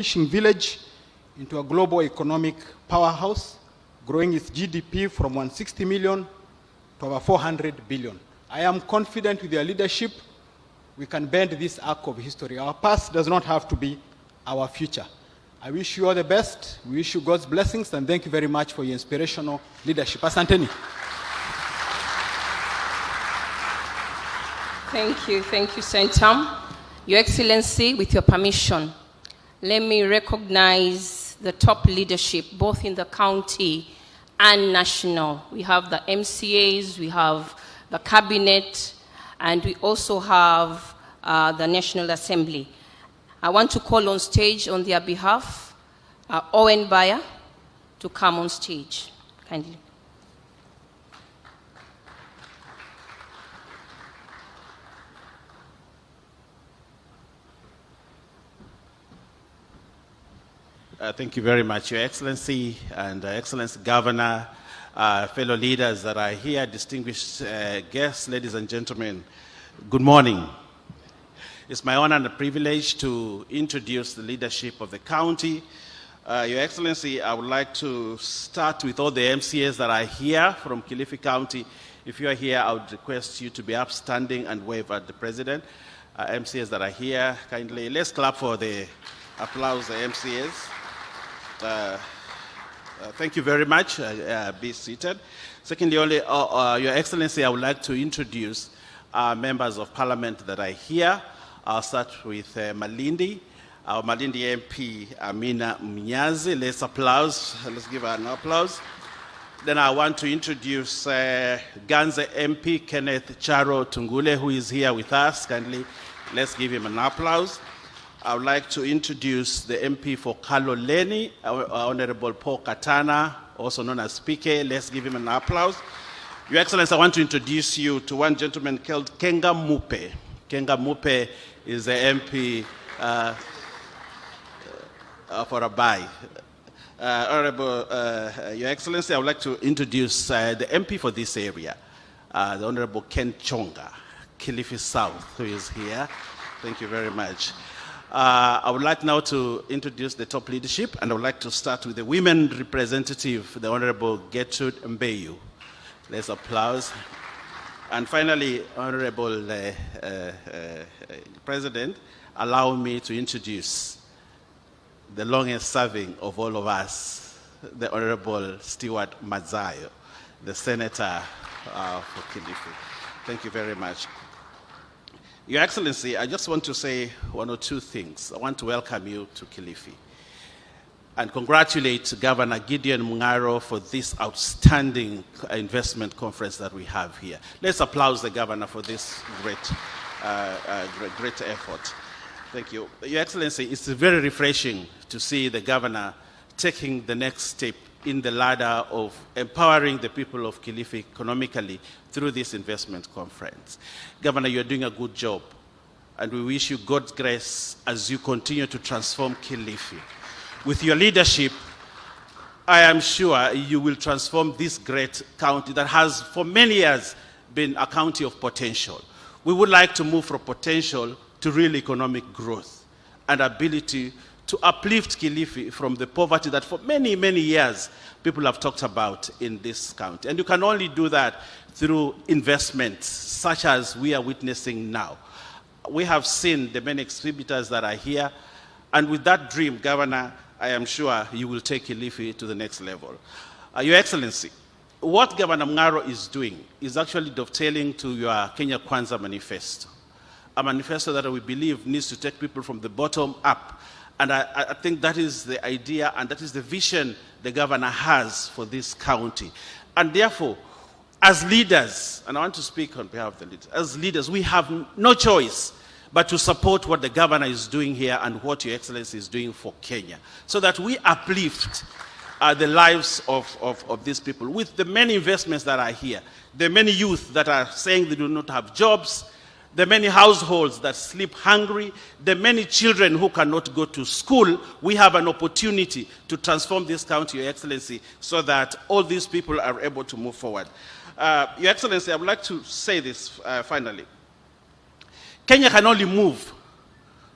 fishing village into a global economic powerhouse, growing its GDP from 160 million to over 400 billion. I am confident with your leadership, we can bend this arc of history. Our past does not have to be our future. I wish you all the best. We wish you God's blessings, and thank you very much for your inspirational leadership. Asanteni. Thank you, Senator. Your Excellency, with your permission, let me recognize the top leadership, both in the county and national. We have the MCAs, we have the cabinet, and we also have the National Assembly. I want to call on stage on their behalf, Owen Bayer, to come on stage, kindly. Thank you very much, Your Excellency and Excellency Governor, fellow leaders that are here, distinguished guests, ladies and gentlemen. Good morning. It's my honor and a privilege to introduce the leadership of the county. Your Excellency, I would like to start with all the MCAs that are here from Kilifi County. If you are here, I would request you to be upstanding and wave at the President. MCAs that are here, kindly, let's clap for the applause, the MCAs. Thank you very much. Be seated. Secondly, Your Excellency, I would like to introduce members of Parliament that are here. I'll start with Malindi. Our Malindi MP, Amina Mnyazi. Let's applause. Let's give her an applause. Then I want to introduce Ganze MP, Kenneth Charo Tungule, who is here with us. Kindly, let's give him an applause. I would like to introduce the MP for Kaloleni, Honorable Paul Katana, also known as PK. Let's give him an applause. Your Excellency, I want to introduce you to one gentleman called Kenga Mupe. Kenga Mupe is the MP for Abai. Honorable, Your Excellency, I would like to introduce the MP for this area, the Honorable Ken Chonga, Kilifi South, who is here. Thank you very much. I would like now to introduce the top leadership, and I would like to start with the women representative, the Honorable Gertrude Mbeyu. Let's applause. And finally, Honorable President, allow me to introduce the longest serving of all of us, the Honorable Stewart Mazayo, the Senator for Kilifi. Thank you very much. Your Excellency, I just want to say one or two things. I want to welcome you to Kilifi and congratulate Governor Gideon Mungaro for this outstanding investment conference that we have here. Let's applaud the Governor for this great effort. Thank you. Your Excellency, it's very refreshing to see the Governor taking the next step in the ladder of empowering the people of Kilifi economically through this investment conference. Governor, you're doing a good job, and we wish you God's grace as you continue to transform Kilifi. With your leadership, I am sure you will transform this great county that has for many years been a county of potential. We would like to move from potential to real economic growth and ability to uplift Kilifi from the poverty that for many, many years people have talked about in this county. And you can only do that through investments such as we are witnessing now. We have seen the many exhibitors that are here, and with that dream, Governor, I am sure you will take Kilifi to the next level. Your Excellency, what Governor Mungaro is doing is actually dovetailing to your Kenya Kwanza manifesto, a manifesto that we believe needs to take people from the bottom up. And I think that is the idea and that is the vision the governor has for this county. And therefore, as leaders, and I want to speak on behalf of the leaders, as leaders, we have no choice but to support what the governor is doing here and what Your Excellency is doing for Kenya, so that we uplift the lives of these people. With the many investments that are here, the many youth that are saying they do not have jobs, the many households that sleep hungry, the many children who cannot go to school, we have an opportunity to transform this county, Your Excellency, so that all these people are able to move forward. Your Excellency, I would like to say this finally. Kenya can only move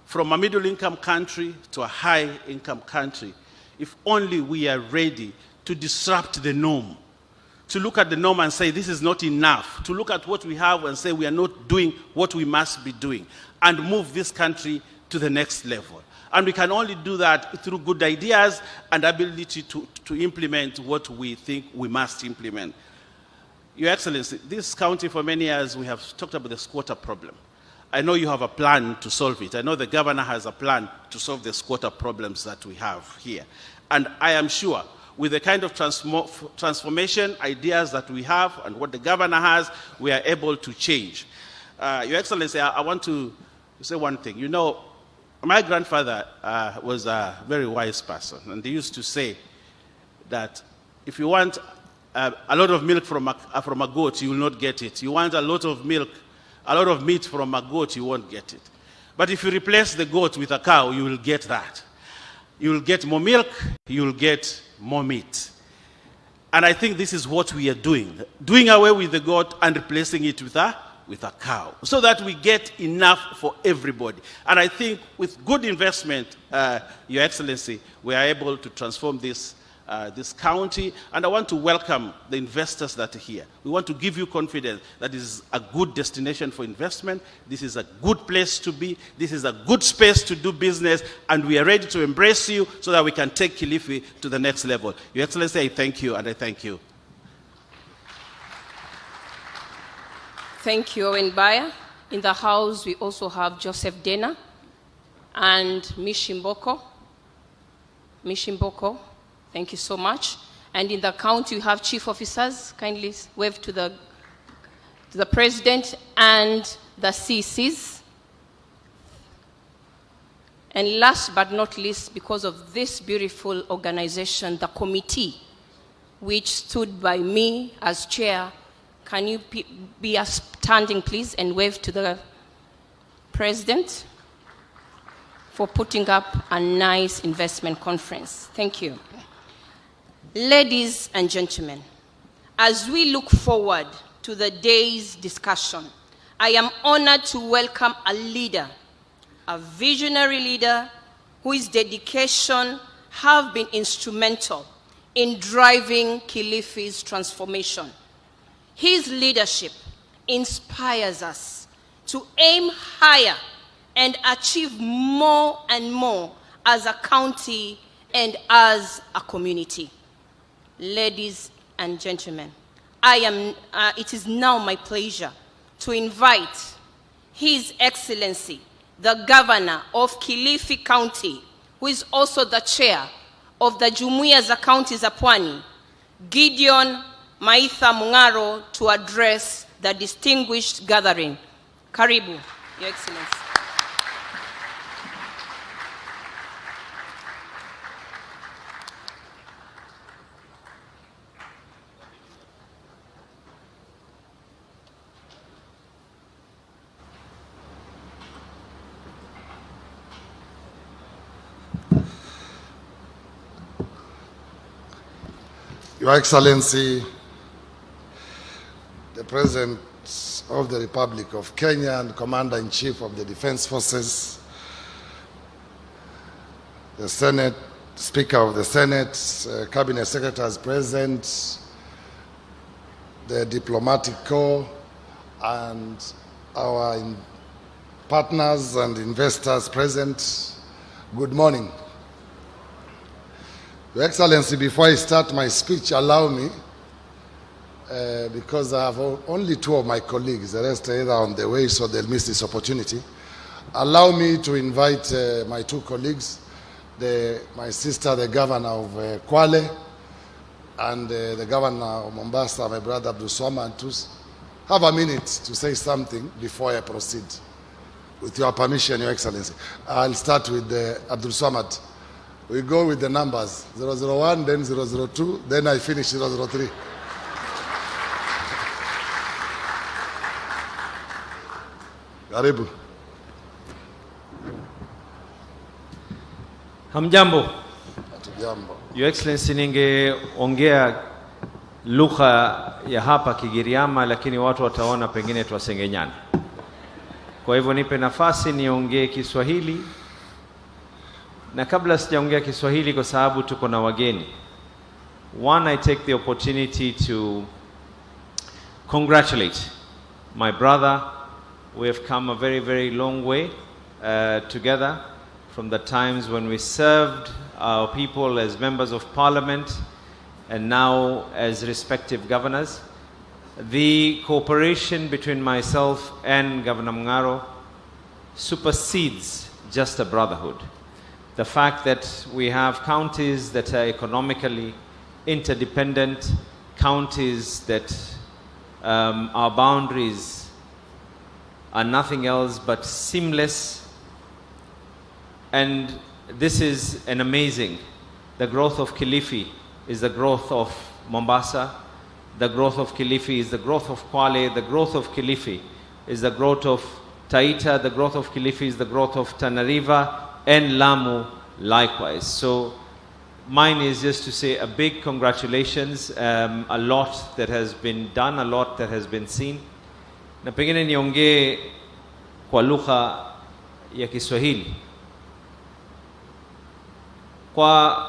from a middle-income country to a high-income country, if only we are ready to disrupt the norm, to look at the norm and say this is not enough, to look at what we have and say we are not doing what we must be doing, and move this country to the next level. And we can only do that through good ideas and ability to implement what we think we must implement. Your Excellency, this county for many years we have talked about the squatter problem. I know you have a plan to solve it. I know the governor has a plan to solve the squatter problems that we have here. And I am sure with the kind of transformation ideas that we have and what the governor has, we are able to change. Your Excellency, I want to say one thing. You know, my grandfather was a very wise person, and he used to say that if you want a lot of milk from a goat, you will not get it. You want a lot of meat from a goat, you won't get it. But if you replace the goat with a cow, you will get that. You will get more milk, you will get more meat. And I think this is what we are doing away with the goat and replacing it with a cow, so that we get enough for everybody. And I think with good investment, Your Excellency, we are able to transform this county, and I want to welcome the investors that are here. We want to give you confidence that this is a good destination for investment, this is a good place to be, this is a good space to do business, and we are ready to embrace you so that we can take Kilifi to the next level. Your Excellency, I thank you, and I thank you. Thank you, Owen Baya. In the House, we also have Joseph Dena and Mishimboko. Mishimboko, thank you so much. And in the county, we have chief officers. Kindly wave to the president and the CCs. And last but not least, because of this beautiful organization, the committee, which stood by me as chair. Can you be standing, please, and wave to the president for putting up a nice investment conference. Thank you. Ladies and gentlemen, as we look forward to the day's discussion, I am honored to welcome a leader, a visionary leader whose dedication have been instrumental in driving Kilifi's transformation. His leadership inspires us to aim higher and achieve more and more as a county and as a community. Ladies and gentlemen, it is now my pleasure to invite His Excellency, the Governor of Kilifi County, who is also the chair of the Jumuiya za County za Pwani, Gideon Maitha Mungaro, to address the distinguished gathering. Karibu, Your Excellency. Your Excellency, the President of the Republic of Kenya and Commander-in-Chief of the Defense Forces, the Senate, Speaker of the Senate, Cabinet Secretaries present, the Diplomatic Corps, and our partners and investors present, good morning. Your Excellency, before I start my speech, allow me, because I have only two of my colleagues, the rest are either on the way, so they'll miss this opportunity. Allow me to invite my two colleagues, my sister, the Governor of Kwale, and the Governor of Mombasa, my brother Abdul Swamad, to have a minute to say something before I proceed. With your permission, Your Excellency. I'll start with Abdul Swamad. We go with the numbers, 001, then 002, then I finish 003. Karibu. Hamjambo. Hatujambo. Your Excellency, ningeongea lugha ya hapa Kigiriama, lakini watu wataona pengine twasengenyana. Kwa hivyo nipe nafasi niongee Kiswahili, na kabla sijaongea Kiswahili kwa sababu tuko na wageni. One, I take the opportunity to congratulate my brother. We have come a very, very long way together from the times when we served our people as members of parliament and now as respective governors. The cooperation between myself and Governor Mungaro supersedes just a brotherhood. The fact that we have counties that are economically interdependent, counties that our boundaries are nothing else but seamless, and this is an amazing. The growth of Kilifi is the growth of Mombasa. The growth of Kilifi is the growth of Kwale. The growth of Kilifi is the growth of Taita. The growth of Kilifi is the growth of Tana River and Lamu likewise. So mine is just to say a big congratulations. A lot that has been done, a lot that has been seen. Na pengine niongee kwa lugha ya Kiswahili. Kwa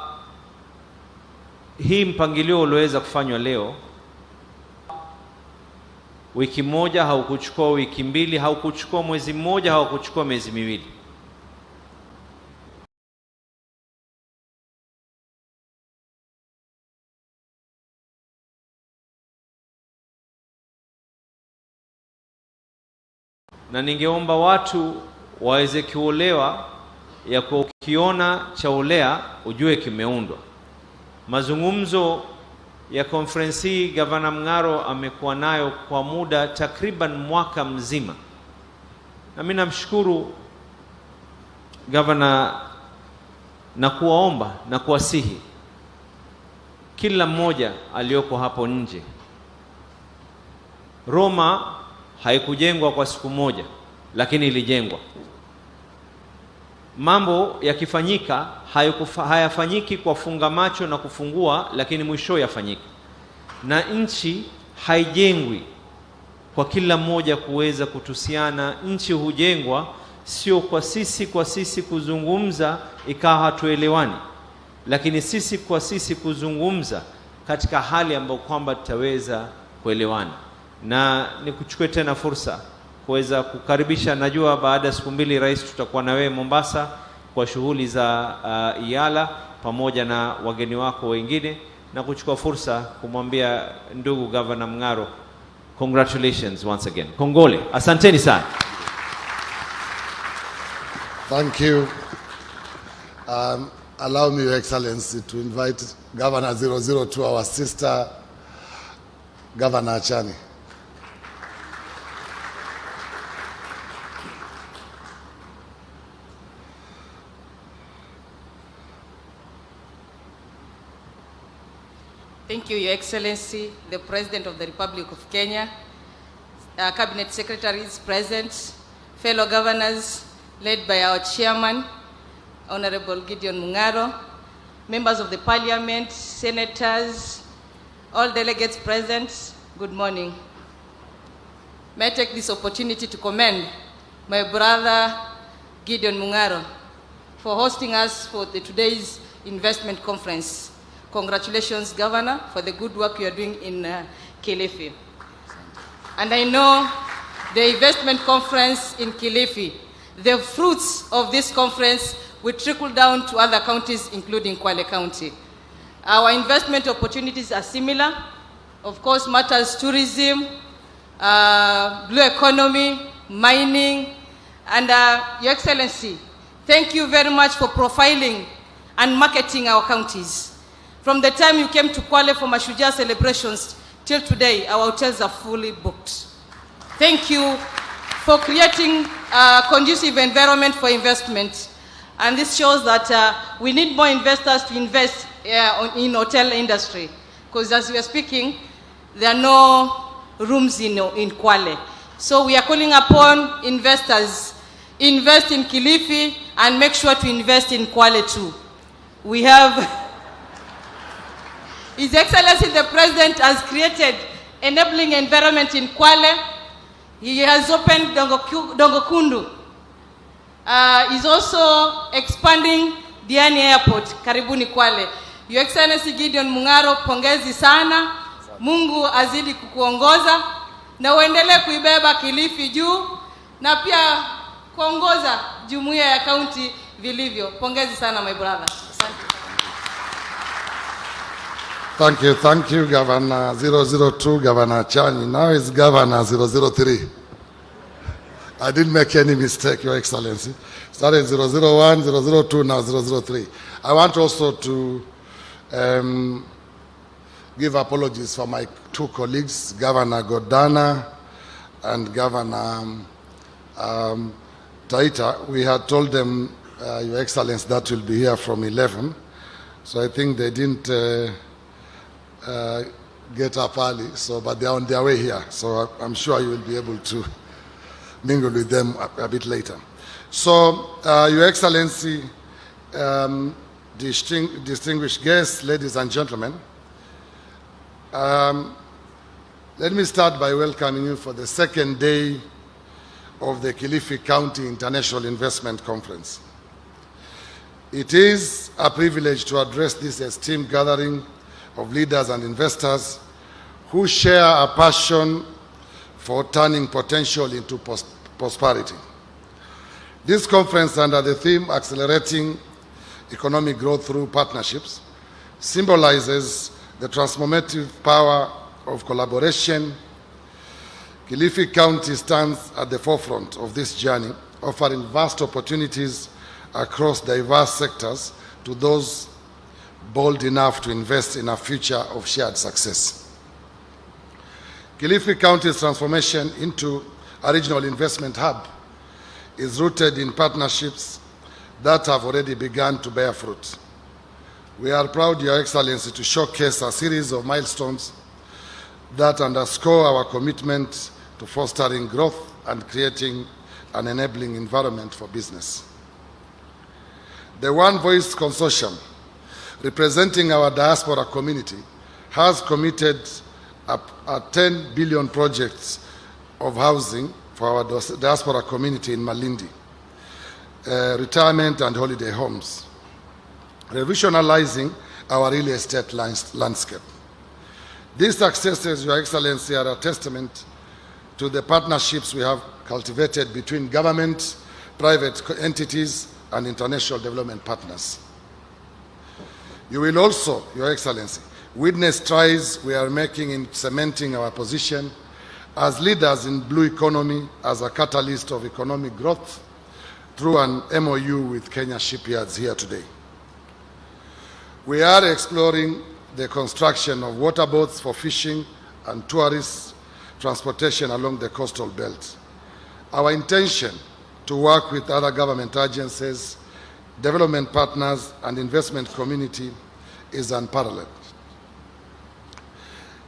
hii mpangilio ulioweza kufanywa leo, wiki moja haukuchukua wiki mbili, haukuchukua mwezi mmoja, haukuchukua miezi miwili. Na ningeomba watu waweze kuolewa ya kukiona cha olea ujue kimeundwa. Mazungumzo ya conference hii Governor Mungaro amekuwa nayo kwa muda takriban mwaka mzima. Na mimi namshukuru Governor na kuwaomba na kuwasihi kila mmoja aliyoko hapo nje. Roma haikujengwa kwa siku moja, lakini ilijengwa. Mambo yakifanyika hayafanyiki kwa funga macho na kufungua, lakini mwisho yafanyika. Na nchi haijengwi kwa kila mmoja kuweza kutusiana. Nchi hujengwa sio kwa sisi kuzungumza ikawa hatuelewani, lakini sisi kwa sisi kuzungumza katika hali ambayo kwamba tutaweza kuelewana. Na nikuchukue tena fursa kuweza kukaribisha, najua baada ya siku mbili rais tutakuwa na wewe Mombasa kwa shughuli za Iala pamoja na wageni wako wengine, na kuchukua fursa kumwambia ndugu Governor Mungaro, congratulations once again. Kongole. Asanteni sana. Thank you. Allow me, Your Excellency, to invite Governor 002, our sister, Governor Achani. Thank you, Your Excellency, the President of the Republic of Kenya, Cabinet Secretaries present, fellow governors, led by our Chairman, Honorable Gideon Mungaro, members of the Parliament, senators, all delegates present, good morning. May I take this opportunity to commend my brother Gideon Mungaro for hosting us for today's investment conference. Congratulations, Governor, for the good work you are doing in Kilifi. And I know the investment conference in Kilifi, the fruits of this conference will trickle down to other counties, including Kwale County. Our investment opportunities are similar. Of course, matters tourism, blue economy, mining, and Your Excellency, thank you very much for profiling and marketing our counties. From the time you came to Kwale for Mashujaa celebrations till today, our hotels are fully booked. Thank you for creating a conducive environment for investment. And this shows that we need more investors to invest in hotel industry. Because as we are speaking, there are no rooms in Kwale. So we are calling upon investors, invest in Kilifi and make sure to invest in Kwale too. We have His Excellency the President has created enabling environment in Kwale. He has opened Dongokundu. He's also expanding Diani Airport, karibuni Kwale. Your Excellency Gideon Mungaro, pongezi sana. Mungu azidi kukuongoza na uendelee kuibeba Kilifi juu na pia kuongoza jumuiya ya kaunti vilivyo. Pongezi sana my brother. Thank you, Governor 002, Governor Chani. Now it's Governor 003. I didn't make any mistake, Your Excellency. Started 001, 002, now 003. I want also to give apologies for my two colleagues, Governor Godana and Governor Taita. We had told them, Your Excellency, that will be here from 11. So I think they didn't get up early, but they're on their way here. So I'm sure you will be able to mingle with them a bit later. So, Your Excellency, distinguished guests, ladies and gentlemen, let me start by welcoming you for the second day of the Kilifi County International Investment Conference. It is a privilege to address this esteemed gathering of leaders and investors who share a passion for turning potential into prosperity. This conference, under the theme Accelerating Economic Growth Through Partnerships, symbolizes the transformative power of collaboration. Kilifi County stands at the forefront of this journey, offering vast opportunities across diverse sectors to those bold enough to invest in a future of shared success. Kilifi County's transformation into a regional investment hub is rooted in partnerships that have already begun to bear fruit. We are proud, Your Excellency, to showcase a series of milestones that underscore our commitment to fostering growth and creating an enabling environment for business. The One Voice Consortium, representing our diaspora community, has committed a 10 billion projects of housing for our diaspora community in Malindi, retirement and holiday homes, revolutionizing our real estate landscape. These successes, Your Excellency, are a testament to the partnerships we have cultivated between government, private entities, and international development partners. You will also, Your Excellency, witness strides we are making in cementing our position as leaders in blue economy as a catalyst of economic growth through an MOU with Kenya Shipyards here today. We are exploring the construction of water boats for fishing and tourist transportation along the coastal belt. Our intention to work with other government agencies, development partners, and investment community is unparalleled.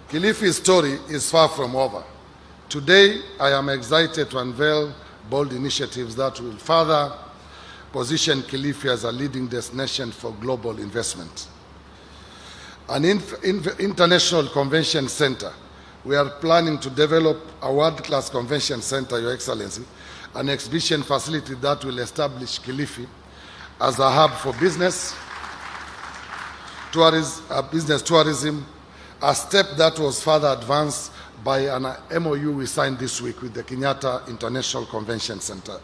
Kilifi's story is far from over. Today, I am excited to unveil bold initiatives that will further position Kilifi as a leading destination for global investment. An international convention center. We are planning to develop a world-class convention center, Your Excellency, an exhibition facility that will establish Kilifi as a hub for business tourism, a step that was further advanced by an MOU we signed this week with the Kenyatta International Convention Center,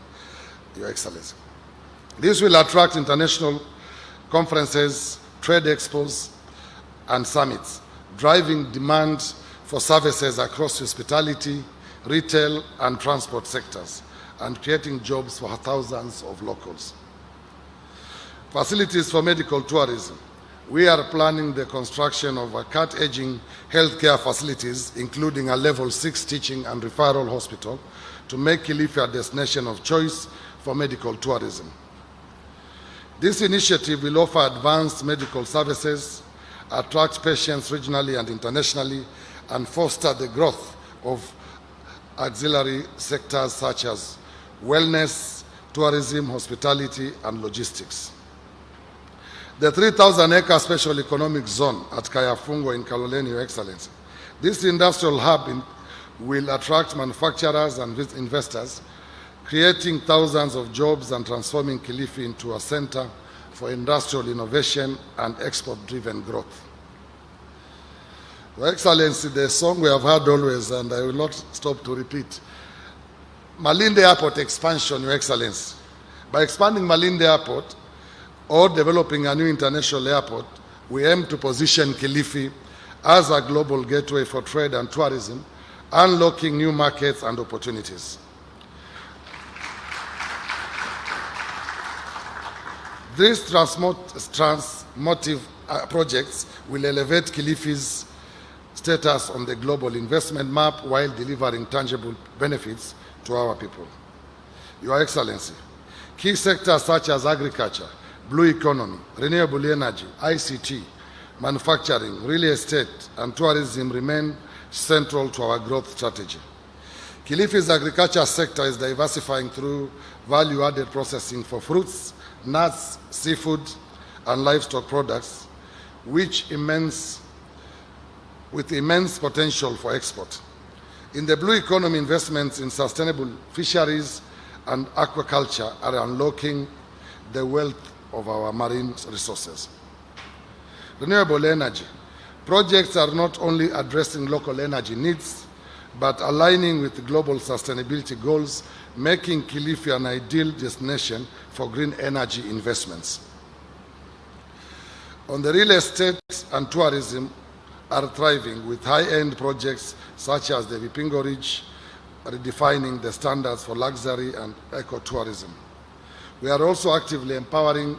Your Excellency. This will attract international conferences, trade expos, and summits, driving demand for services across hospitality, retail, and transport sectors, and creating jobs for thousands of locals. Facilities for medical tourism. We are planning the construction of a cutting-edge healthcare facilities, including a level 6 teaching and referral hospital, to make Kilifi a destination of choice for medical tourism. This initiative will offer advanced medical services, attract patients regionally and internationally, and foster the growth of auxiliary sectors such as wellness, tourism, hospitality, and logistics. The 3,000-acre special economic zone at Kayafungo in Kaloleni, Your Excellency. This industrial hub will attract manufacturers and investors, creating thousands of jobs and transforming Kilifi into a center for industrial innovation and export-driven growth. Your Excellency, the song we have heard always, and I will not stop to repeat. Malindi Airport expansion, Your Excellency. By expanding Malindi Airport or developing a new international airport, we aim to position Kilifi as a global gateway for trade and tourism, unlocking new markets and opportunities. These transformative projects will elevate Kilifi's status on the global investment map while delivering tangible benefits to our people. Your Excellency, key sectors such as agriculture, blue economy, renewable energy, ICT, manufacturing, real estate, and tourism remain central to our growth strategy. Kilifi's agriculture sector is diversifying through value-added processing for fruits, nuts, seafood, and livestock products, with immense potential for export. In the blue economy, investments in sustainable fisheries and aquaculture are unlocking the wealth of our marine resources. Renewable energy. Projects are not only addressing local energy needs, but aligning with global sustainability goals, making Kilifi an ideal destination for green energy investments. On the real estate and tourism are thriving with high-end projects such as the Vipingo Ridge, redefining the standards for luxury and ecotourism. We are also actively empowering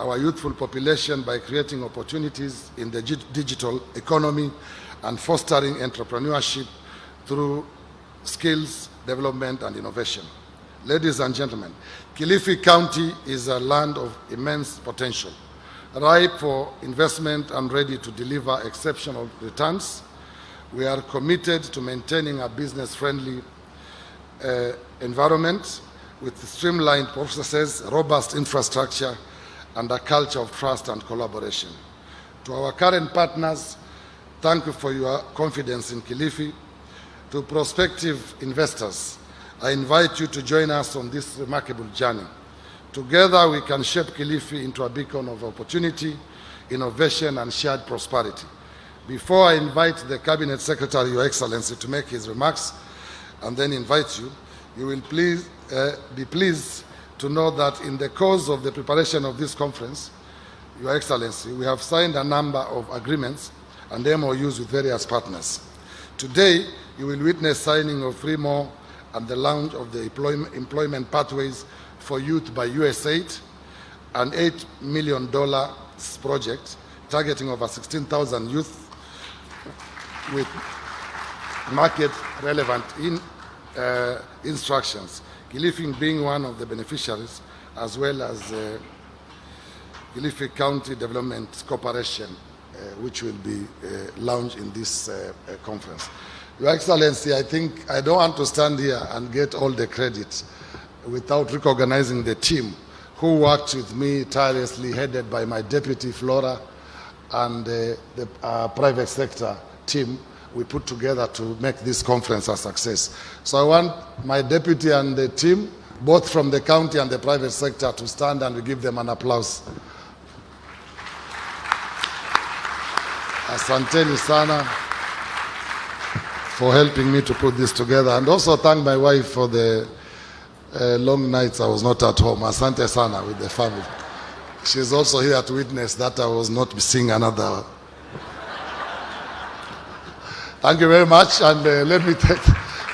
our youthful population by creating opportunities in the digital economy and fostering entrepreneurship through skills development and innovation. Ladies and gentlemen, Kilifi County is a land of immense potential, ripe for investment and ready to deliver exceptional returns. We are committed to maintaining a business-friendly environment with streamlined processes, robust infrastructure, and a culture of trust and collaboration. To our current partners, thank you for your confidence in Kilifi. To prospective investors, I invite you to join us on this remarkable journey. Together, we can shape Kilifi into a beacon of opportunity, innovation, and shared prosperity. Before I invite the Cabinet Secretary, Your Excellency, to make his remarks, and then invite you, you will be pleased to know that in the course of the preparation of this conference, Your Excellency, we have signed a number of agreements and MOUs with various partners. Today, you will witness signing of 3 more and the launch of the employment pathways for youth by USAID, an $8 million project targeting over 16,000 youth with market-relevant instructions, Kilifi being one of the beneficiaries, as well as Kilifi County Development Corporation, which will be launched in this conference. Your Excellency, I think I don't want to stand here and get all the credit without recognizing the team who worked with me tirelessly, headed by my deputy Flora and the private sector team we put together to make this conference a success. So I want my deputy and the team, both from the county and the private sector, to stand and we give them an applause. Asanteni sana for helping me to put this together, and also thank my wife for the long nights I was not at home. Asante sana with the family. She's also here to witness that I was not seeing another. Thank you very much, and let me take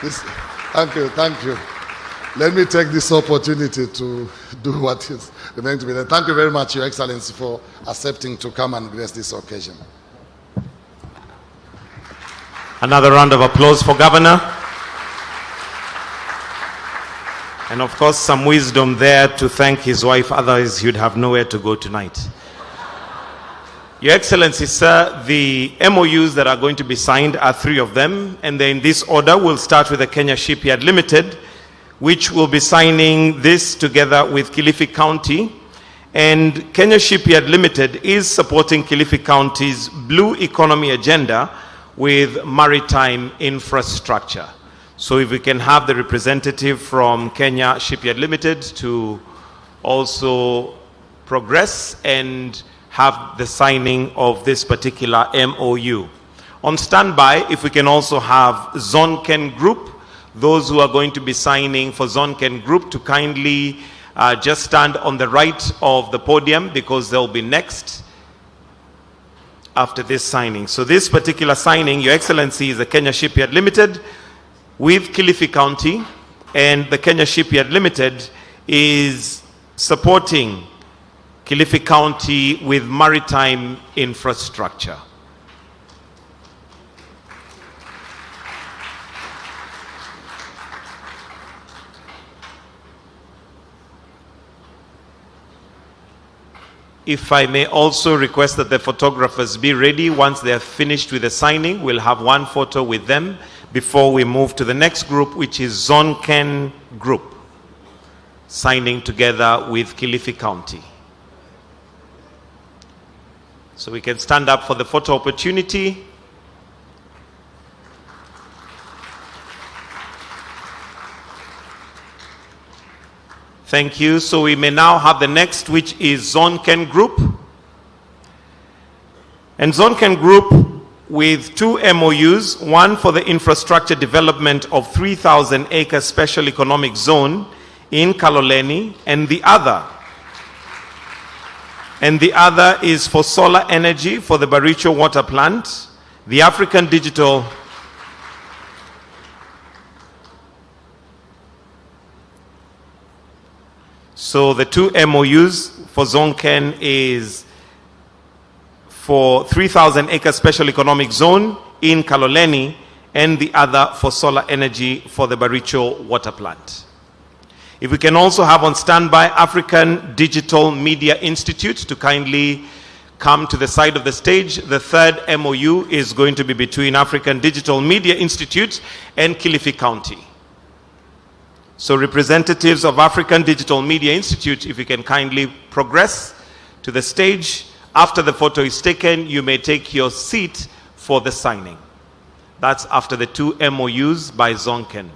this. Thank you. Let me take this opportunity to do what is remaining to be done. Thank you very much, Your Excellency, for accepting to come and grace this occasion. Another round of applause for Governor. And of course, some wisdom there to thank his wife, otherwise he'd have nowhere to go tonight. Your Excellency, sir, the MOUs that are going to be signed are 3 of them, and then in this order, we'll start with the Kenya Shipyard Limited, which will be signing this together with Kilifi County. And Kenya Shipyard Limited is supporting Kilifi County's blue economy agenda with maritime infrastructure. So if we can have the representative from Kenya Shipyard Limited to also progress and have the signing of this particular MOU. On standby, if we can also have Zonken Group, those who are going to be signing for Zonken Group to kindly just stand on the right of the podium, because they'll be next after this signing. So this particular signing, Your Excellency, is the Kenya Shipyard Limited with Kilifi County, and the Kenya Shipyard Limited is supporting Kilifi County with maritime infrastructure. If I may also request that the photographers be ready. Once they are finished with the signing, we'll have one photo with them before we move to the next group, which is Zonken Group, signing together with Kilifi County. So we can stand up for the photo opportunity. Thank you. So we may now have the next, which is Zonken Group. And Zonken Group with two MOUs, one for the infrastructure development of 3,000-acre special economic zone in Kaloleni, and the other is for solar energy for the Baricho water plant. The African Digital So the two MOUs for Zonken is for 3,000-acre special economic zone in Kaloleni, and the other for solar energy for the Baricho water plant. If we can also have on standby African Digital Media Institute to kindly come to the side of the stage. The third MOU is going to be between African Digital Media Institute and Kilifi County. So representatives of African Digital Media Institute, if you can kindly progress to the stage. After the photo is taken, you may take your seat for the signing. That's after the two MOUs by Zonken.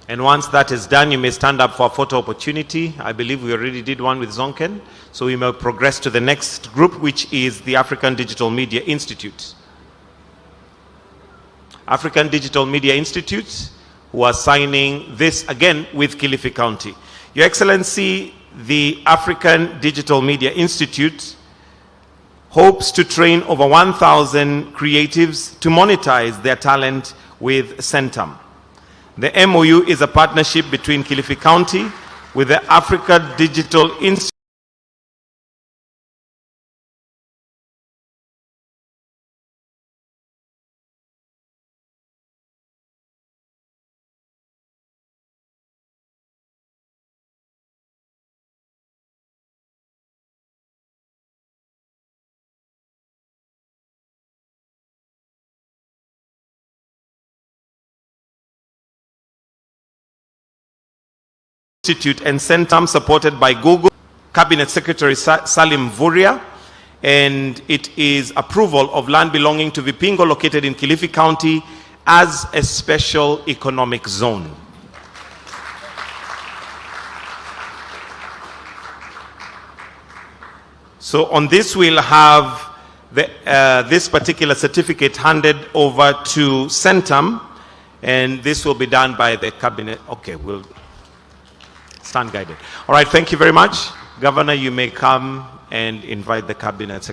And once that is done, you may stand up for a photo opportunity. I believe we already did one with Zonken. So we may progress to the next group, which is the African Digital Media Institute. African Digital Media Institute, who are signing this again with Kilifi County. Your Excellency, the African Digital Media Institute hopes to train over 1,000 creatives to monetize their talent with Centum. The MOU is a partnership between Kilifi County with the Africa Digital Institute and Centum, supported by Google, Cabinet Secretary Salim Vuria, and it is approval of land belonging to Vipingo located in Kilifi County as a special economic zone. So on this, we'll have this particular certificate handed over to Centum, and this will be done by the Cabinet. Okay, we'll stand guided. All right, thank you very much. Governor, you may come and invite the Cabinet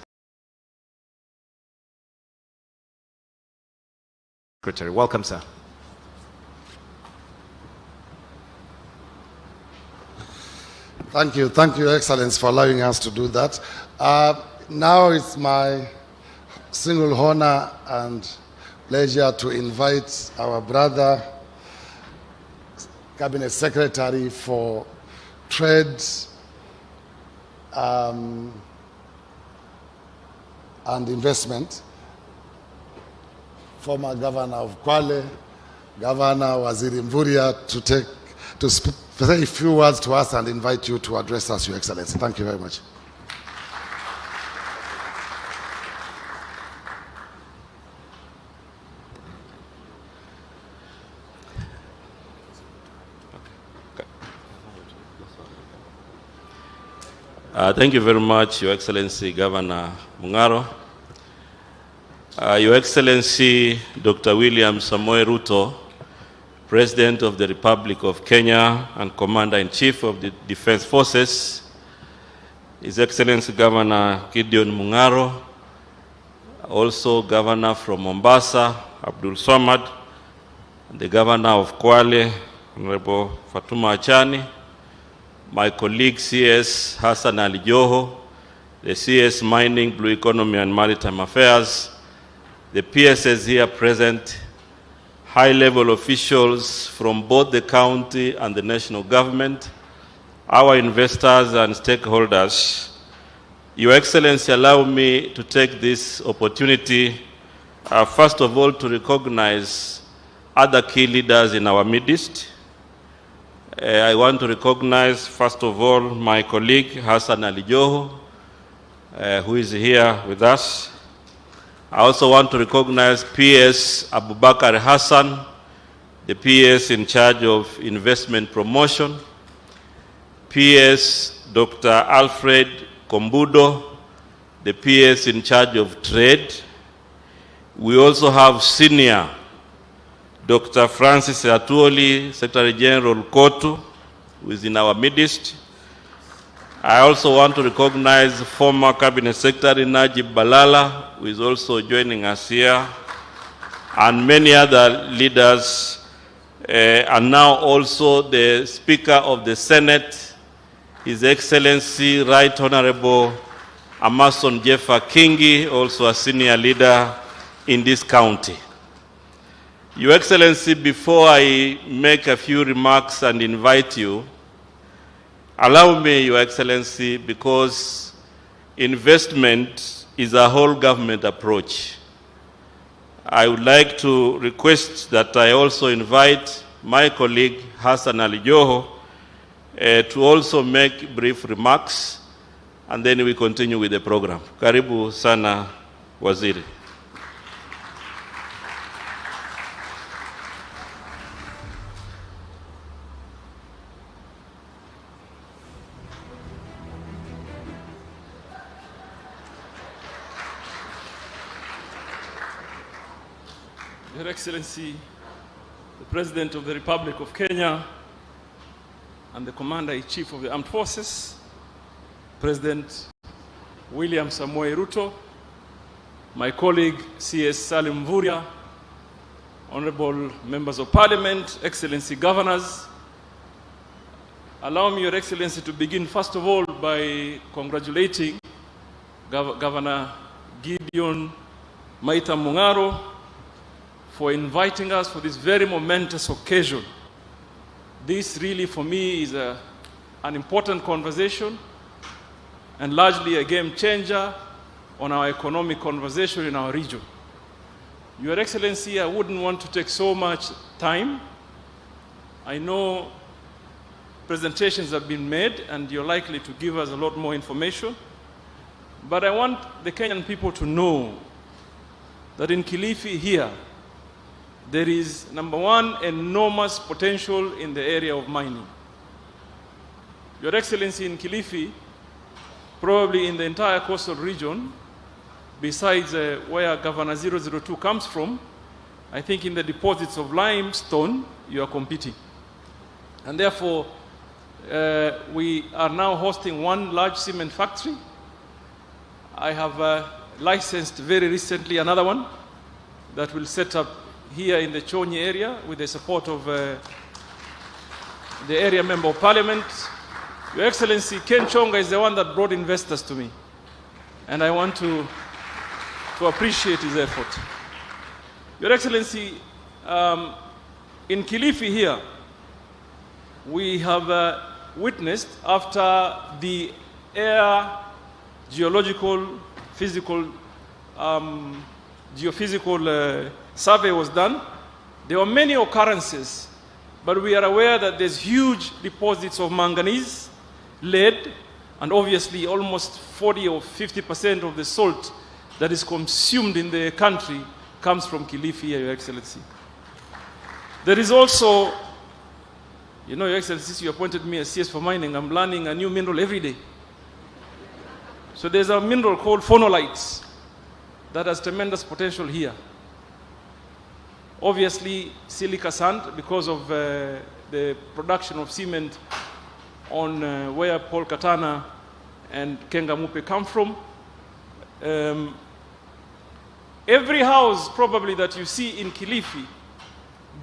Secretary. Welcome, sir. Thank you, Excellency, for allowing us to do that. Now it's my single honor and pleasure to invite our brother, Cabinet Secretary for Trade and Investment, former Governor of Kwale, Governor Waziri Mvurya, to say a few words to us and invite you to address us, Your Excellency. Thank you very much. Thank you very much, Your Excellency Governor Mungaro. Your Excellency Dr. William Samoei Ruto, President of the Republic of Kenya and Commander-in-Chief of the Defense Forces, His Excellency Governor Gideon Mungaro, also Governor from Mombasa, Abdul Samad, the Governor of Kwale, Honorable Fatuma Achani, my colleague CS Hassan Ali Joho, the CS Mining, Blue Economy and Maritime Affairs, the PSS here present, high-level officials from both the county and the national government, our investors and stakeholders. Your Excellency, allow me to take this opportunity, first of all, to recognize other key leaders in our midst. I want to recognize, first of all, my colleague, Hassan Ali Joho, who is here with us. I also want to recognize PS Abubakar Hassan, the PS in charge of investment promotion, PS Dr. Alfred Kombudo, the PS in charge of trade. We also have senior Dr. Francis Atuoli, Secretary General Kotu, who is in our midst. I also want to recognize former Cabinet Secretary Najib Balala, who is also joining us here, and many other leaders, and now also the Speaker of the Senate, His Excellency Right Honorable Amason Jeffa Kingi, also a senior leader in this county. Your Excellency, before I make a few remarks and invite you, allow me, Your Excellency, because investment is a whole government approach. I would like to request that I also invite my colleague Hassan Ali Joho to also make brief remarks, and then we continue with the program. Karibu sana, Waziri. Your Excellency, the President of the Republic of Kenya and the Commander-in-Chief of the Armed Forces, President William Samoei Ruto, my colleague CS Salim Mvurya, Honorable Members of Parliament, Excellency Governors, allow me, Your Excellency, to begin first of all by congratulating Governor Gideon Maita Mungaro for inviting us for this very momentous occasion. This really, for me, is an important conversation and largely a game changer on our economic conversation in our region. Your Excellency, I wouldn't want to take so much time. I know presentations have been made and you're likely to give us a lot more information, but I want the Kenyan people to know that in Kilifi here, there is, number one, enormous potential in the area of mining. Your Excellency, in Kilifi, probably in the entire coastal region, besides where Governor 002 comes from, I think in the deposits of limestone, you are competing. And therefore, we are now hosting one large cement factory. I have licensed very recently another one that will set up here in the Chonyi area with the support of the area member of parliament. Your Excellency, Ken Chonga is the one that brought investors to me. and I want to appreciate his effort. Your Excellency, in Kilifi here, we have witnessed after the air geological, physical, geophysical survey was done, there were many occurrences, but we are aware that there's huge deposits of manganese, lead, and obviously almost 40 or 50% of the salt that is consumed in the country comes from Kilifi, Your Excellency. There is also, you know, Your Excellency, since you appointed me as CS for mining, I'm learning a new mineral every day. So there's a mineral called phonolite that has tremendous potential here. Obviously, silica sand, because of the production of cement on where Paul Katana and Kengamupe come from. Every house probably that you see in Kilifi,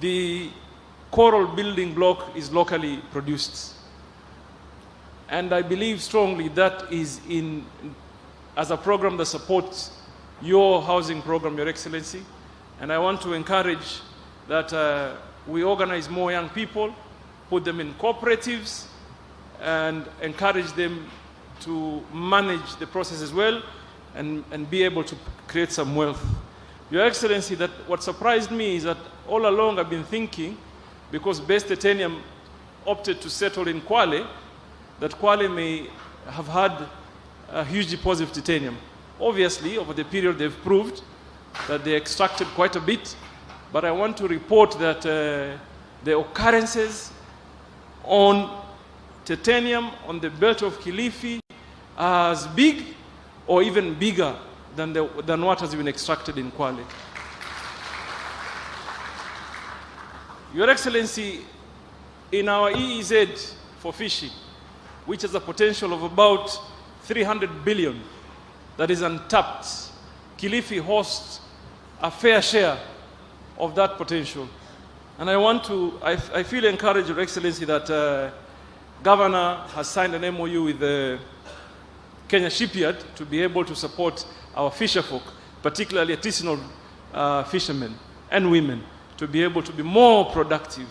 the coral building block is locally produced. And I believe strongly that is as a program that supports your housing program, Your Excellency. And I want to encourage that we organize more young people, put them in cooperatives, and encourage them to manage the process as well, and be able to create some wealth. Your Excellency, that what surprised me is that all along I've been thinking, because Best Titanium opted to settle in Kwale, that Kwale may have had a huge deposit of titanium. Obviously, over the period they've proved that they extracted quite a bit, but I want to report that the occurrences on titanium on the belt of Kilifi are as big or even bigger than what has been extracted in Kwale. Your Excellency, in our EEZ for fishing, which has a potential of about 300 billion that is untapped, Kilifi hosts a fair share of that potential. And I feel encouraged, Your Excellency, that Governor has signed an MOU with the Kenya Shipyard to be able to support our fisherfolk, particularly artisanal fishermen and women, to be able to be more productive.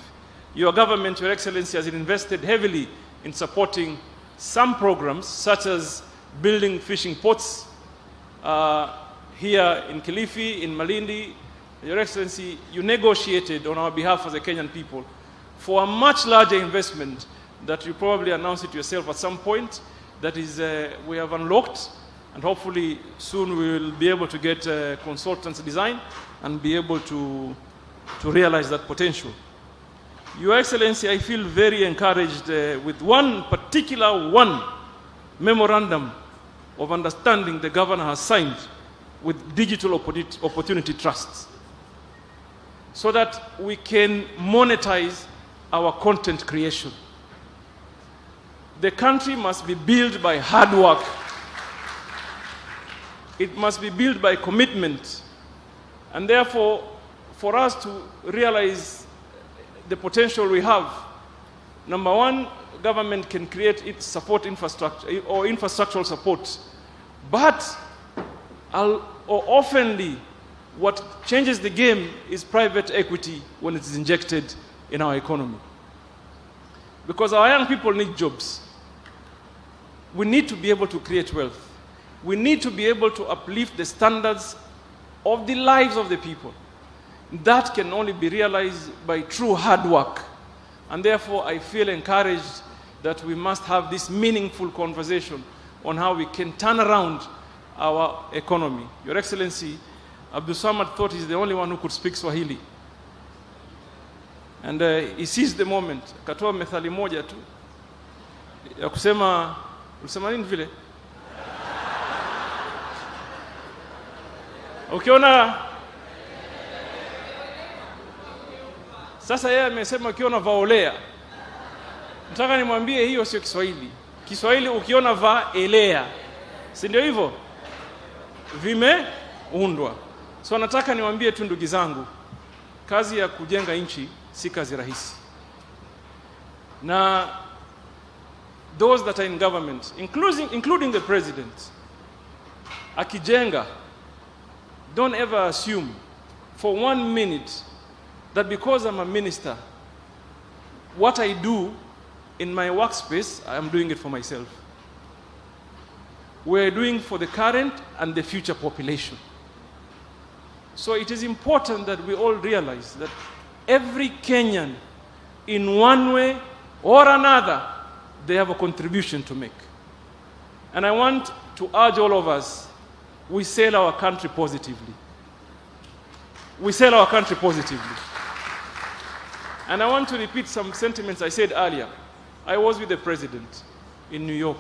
Your government, Your Excellency, has invested heavily in supporting some programs, such as building fishing ports here in Kilifi, in Malindi. Your Excellency, you negotiated on our behalf as a Kenyan people for a much larger investment that you probably announced it yourself at some point. That is, we have unlocked, and hopefully soon we will be able to get consultants design and be able to realize that potential. Your Excellency, I feel very encouraged with one memorandum of understanding the governor has signed with Digital Opportunity Trusts, so that we can monetize our content creation. The country must be built by hard work. It must be built by commitment. And therefore, for us to realize the potential we have, number one, government can create its support infrastructure or infrastructural support. But oftenly, what changes the game is private equity when it is injected in our economy. Because our young people need jobs. We need to be able to create wealth. We need to be able to uplift the standards of the lives of the people. That can only be realized by true hard work. And therefore, I feel encouraged that we must have this meaningful conversation on how we can turn around our economy. Your Excellency, Abdul Samad thought he's the only one who could speak Swahili. And he seized the moment. Katoa methali moja tu ya kusema, ulisema nini vile? Ukiona sasa yeye amesema ukiona vaolea. Nataka nimwambie hiyo sio Kiswahili. Kiswahili ukiona vaelea. Si ndio hivyo? Vimeundwa. So nataka niwaambie tu ndugu zangu, kazi ya kujenga nchi si kazi rahisi. Na those that are in government, including the president, akijenga, don't ever assume for 1 minute that because I'm a minister, what I do in my workspace, I'm doing it for myself. We're doing for the current and the future population. So it is important that we all realize that every Kenyan, in one way or another, they have a contribution to make. And I want to urge all of us, we sell our country positively. We sell our country positively. And I want to repeat some sentiments I said earlier. I was with the president in New York.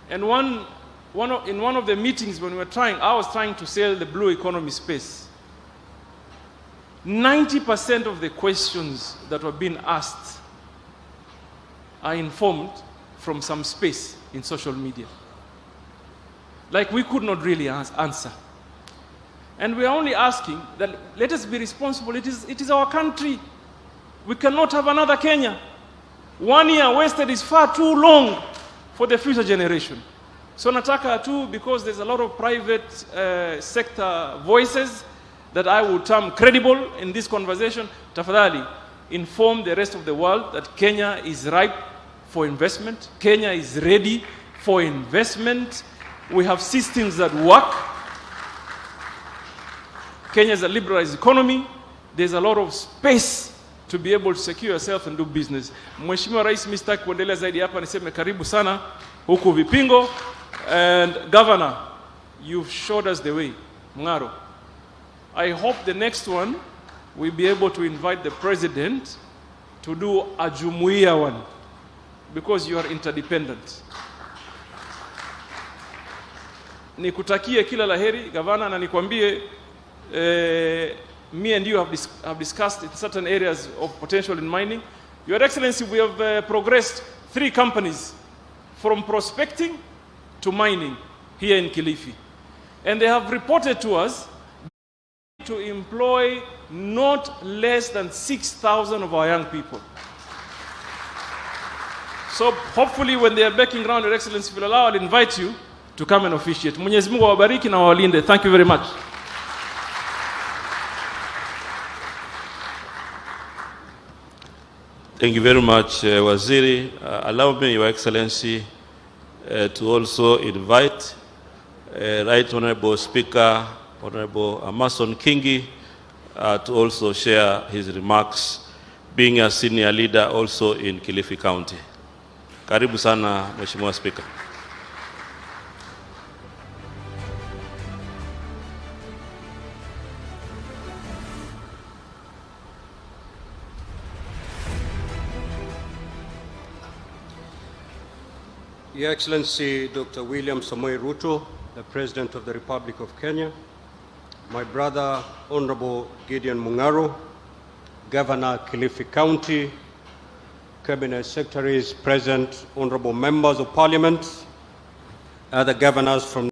And in one of the meetings when I was trying to sell the blue economy space, 90% of the questions that were being asked are informed from some space in social media. Like we could not really answer. And we are only asking that let us be responsible. It is our country. We cannot have another Kenya. 1 year wasted is far too long for the future generation. So nataka too, because there's a lot of private sector voices that I would term credible in this conversation, tafadhali, inform the rest of the world that Kenya is ripe for investment. Kenya is ready for investment. We have systems that work. Kenya is a liberalized economy. There's a lot of space to be able to secure yourself and do business. Mheshimiwa Rais, Mr. kuendelea zaidi hapa niseme karibu sana huku Vipingo. And Governor, you've showed us the way. Mungaro, I hope the next one we'll be able to invite the president to do a Jumuiya one, because you are interdependent. Nikutakie kila laheri, Governor, na nikwambie, me and you have discussed in certain areas of potential in mining. Your Excellency, we have progressed 3 companies from prospecting to mining here in Kilifi. And they have reported to us to employ not less than 6,000 of our young people. So hopefully when they are backing around, Your Excellency will allow, I'll invite you to come and officiate. Mwenyezi Mungu awabariki na awalinde. Thank you very much. Thank you very much, Waziri. Allow me, Your Excellency, to also invite Right Honorable Speaker, Honorable Amason Kingi, to also share his remarks, being a senior leader also in Kilifi County. Karibu sana, Mheshimiwa Speaker. Your Excellency Dr. William Samoei Ruto, the President of the Republic of Kenya, my brother Honorable Gideon Mungaro, Governor Kilifi County, Cabinet Secretaries present, Honorable Members of Parliament, other governors from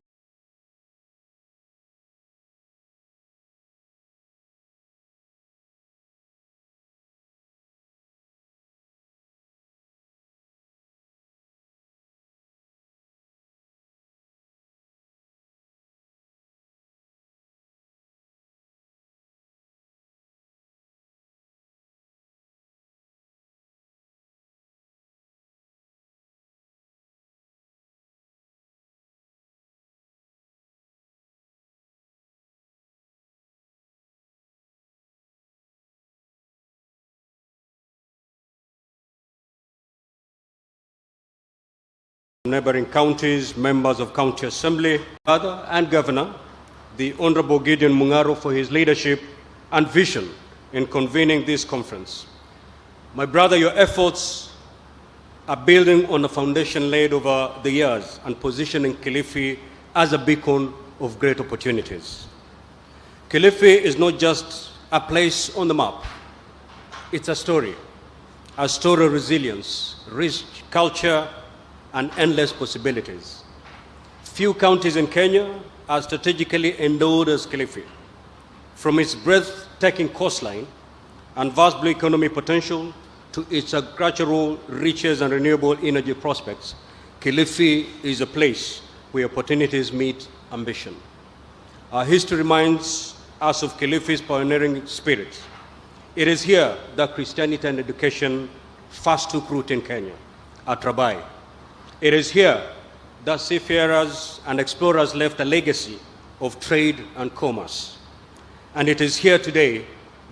neighboring counties, members of County Assembly, Father and Governor, the Honorable Gideon Mungaro, for his leadership and vision in convening this conference. My brother, your efforts are building on a foundation laid over the years and positioning Kilifi as a beacon of great opportunities. Kilifi is not just a place on the map. It's a story of resilience, rich culture, and endless possibilities. Few counties in Kenya are strategically endowed as Kilifi. From its breathtaking coastline and vast blue economy potential to its agricultural riches and renewable energy prospects, Kilifi is a place where opportunities meet ambition. Our history reminds us of Kilifi's pioneering spirit. It is here that Christianity and education first took root in Kenya, at Rabai. It is here that seafarers and explorers left a legacy of trade and commerce. And it is here today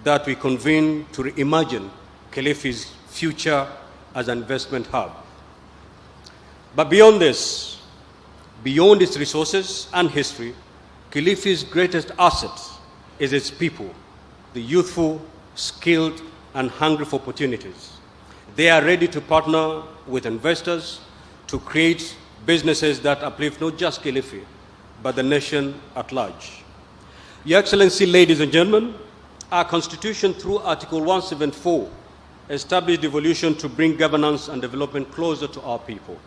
that we convene to reimagine Kilifi's future as an investment hub. But beyond this, beyond its resources and history, Kilifi's greatest asset is its people, the youthful, skilled, and hungry for opportunities. They are ready to partner with investors to create businesses that uplift not just Kilifi, but the nation at large. Your Excellency, ladies and gentlemen, our Constitution, through Article 174, established devolution to bring governance and development closer to our people.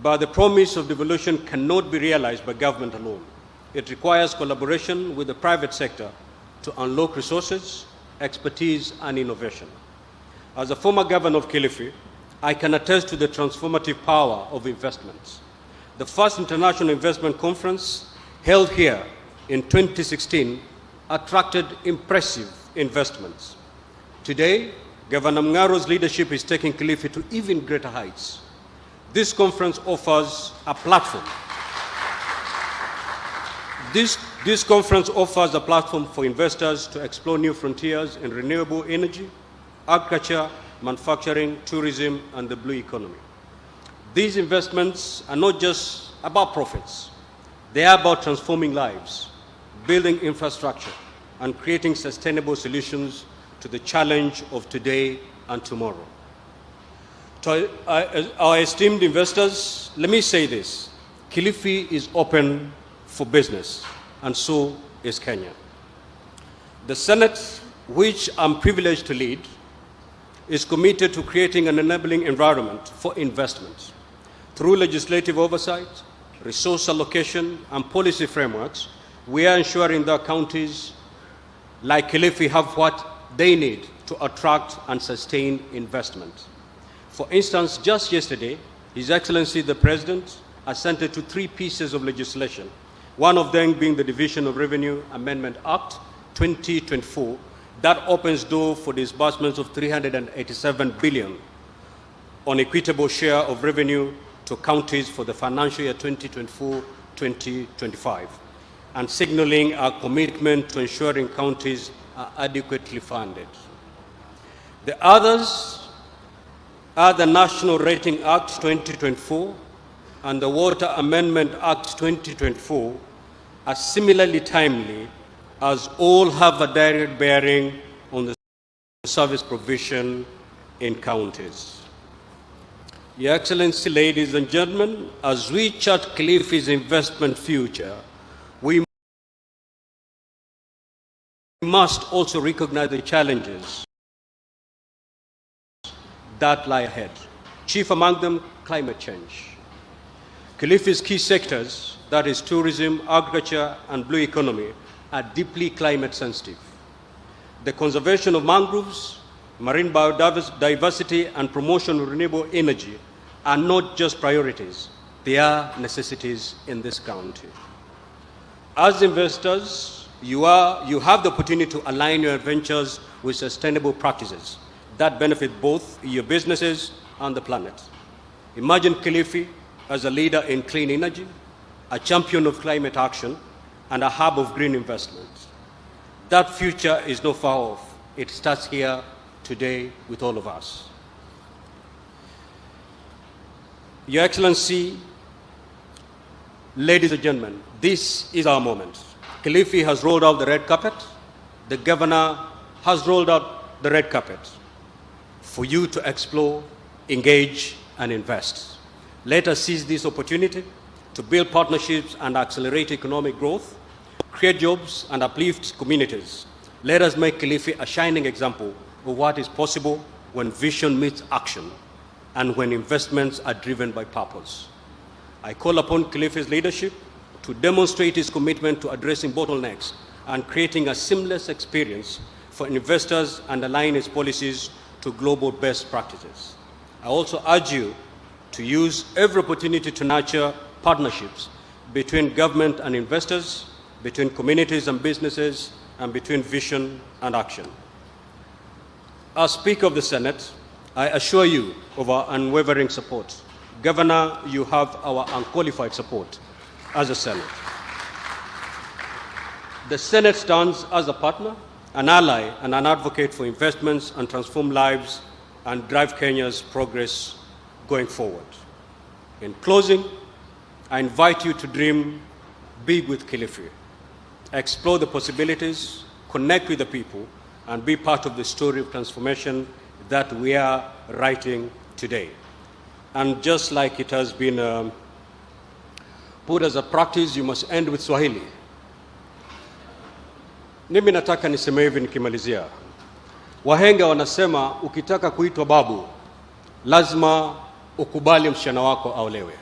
But the promise of devolution cannot be realized by government alone. It requires collaboration with the private sector to unlock resources, expertise, and innovation. As a former governor of Kilifi, I can attest to the transformative power of investments. The first international investment conference held here in 2016 attracted impressive investments. Today, Governor Mungaro's leadership is taking Kilifi to even greater heights. This conference offers a platform. This conference offers a platform for investors to explore new frontiers in renewable energy, agriculture, manufacturing, tourism, and the blue economy. These investments are not just about profits. They are about transforming lives, building infrastructure, and creating sustainable solutions to the challenge of today and tomorrow. To our esteemed investors, let me say this. Kilifi is open for business, and so is Kenya. The Senate, which I'm privileged to lead, is committed to creating an enabling environment for investment. Through legislative oversight, resource allocation, and policy frameworks, we are ensuring that counties like Kilifi have what they need to attract and sustain investment. For instance, just yesterday, His Excellency the President assented to 3 pieces of legislation, one of them being the Division of Revenue Amendment Act 2024, that opens door for disbursements of 387 billion on equitable share of revenue to counties for the financial year 2024-2025, and signaling our commitment to ensuring counties are adequately funded. The others are the National Rating Act 2024 and the Water Amendment Act 2024 are similarly timely, as all have a direct bearing on the service provision in counties. Your Excellency, ladies and gentlemen, as we chart Kilifi's investment future, we must also recognize the challenges that lie ahead. Chief among them, climate change. Kilifi's key sectors, that is tourism, agriculture, and blue economy, are deeply climate sensitive. The conservation of mangroves, marine biodiversity, and promotion of renewable energy are not just priorities, they are necessities in this county. As investors, you have the opportunity to align your ventures with sustainable practices that benefit both your businesses and the planet. Imagine Kilifi as a leader in clean energy, a champion of climate action, and a hub of green investment. That future is not far off. It starts here today with all of us. Your Excellency, ladies and gentlemen, this is our moment. Kilifi has rolled out the red carpet. The governor has rolled out the red carpet for you to explore, engage, and invest. Let us seize this opportunity to build partnerships and accelerate economic growth, create jobs, and uplift communities. Let us make Kilifi a shining example of what is possible when vision meets action and when investments are driven by purpose. I call upon Kilifi's leadership to demonstrate its commitment to addressing bottlenecks and creating a seamless experience for investors and align its policies to global best practices. I also urge you to use every opportunity to nurture partnerships between government and investors, between communities and businesses, and between vision and action. As Speaker of the Senate, I assure you of our unwavering support. Governor, you have our unqualified support as a Senate. The Senate stands as a partner, an ally, and an advocate for investments and transform lives and drive Kenya's progress going forward. In closing, I invite you to dream big with Kilifi, explore the possibilities, connect with the people, and be part of the story of transformation that we are writing today. And just like it has been put as a practice, you must end with Swahili. Mimi nataka niseme hivi nikimalizia. Wahenga wanasema ukitaka kuitwa babu, lazima ukubali msichana wako aolewe.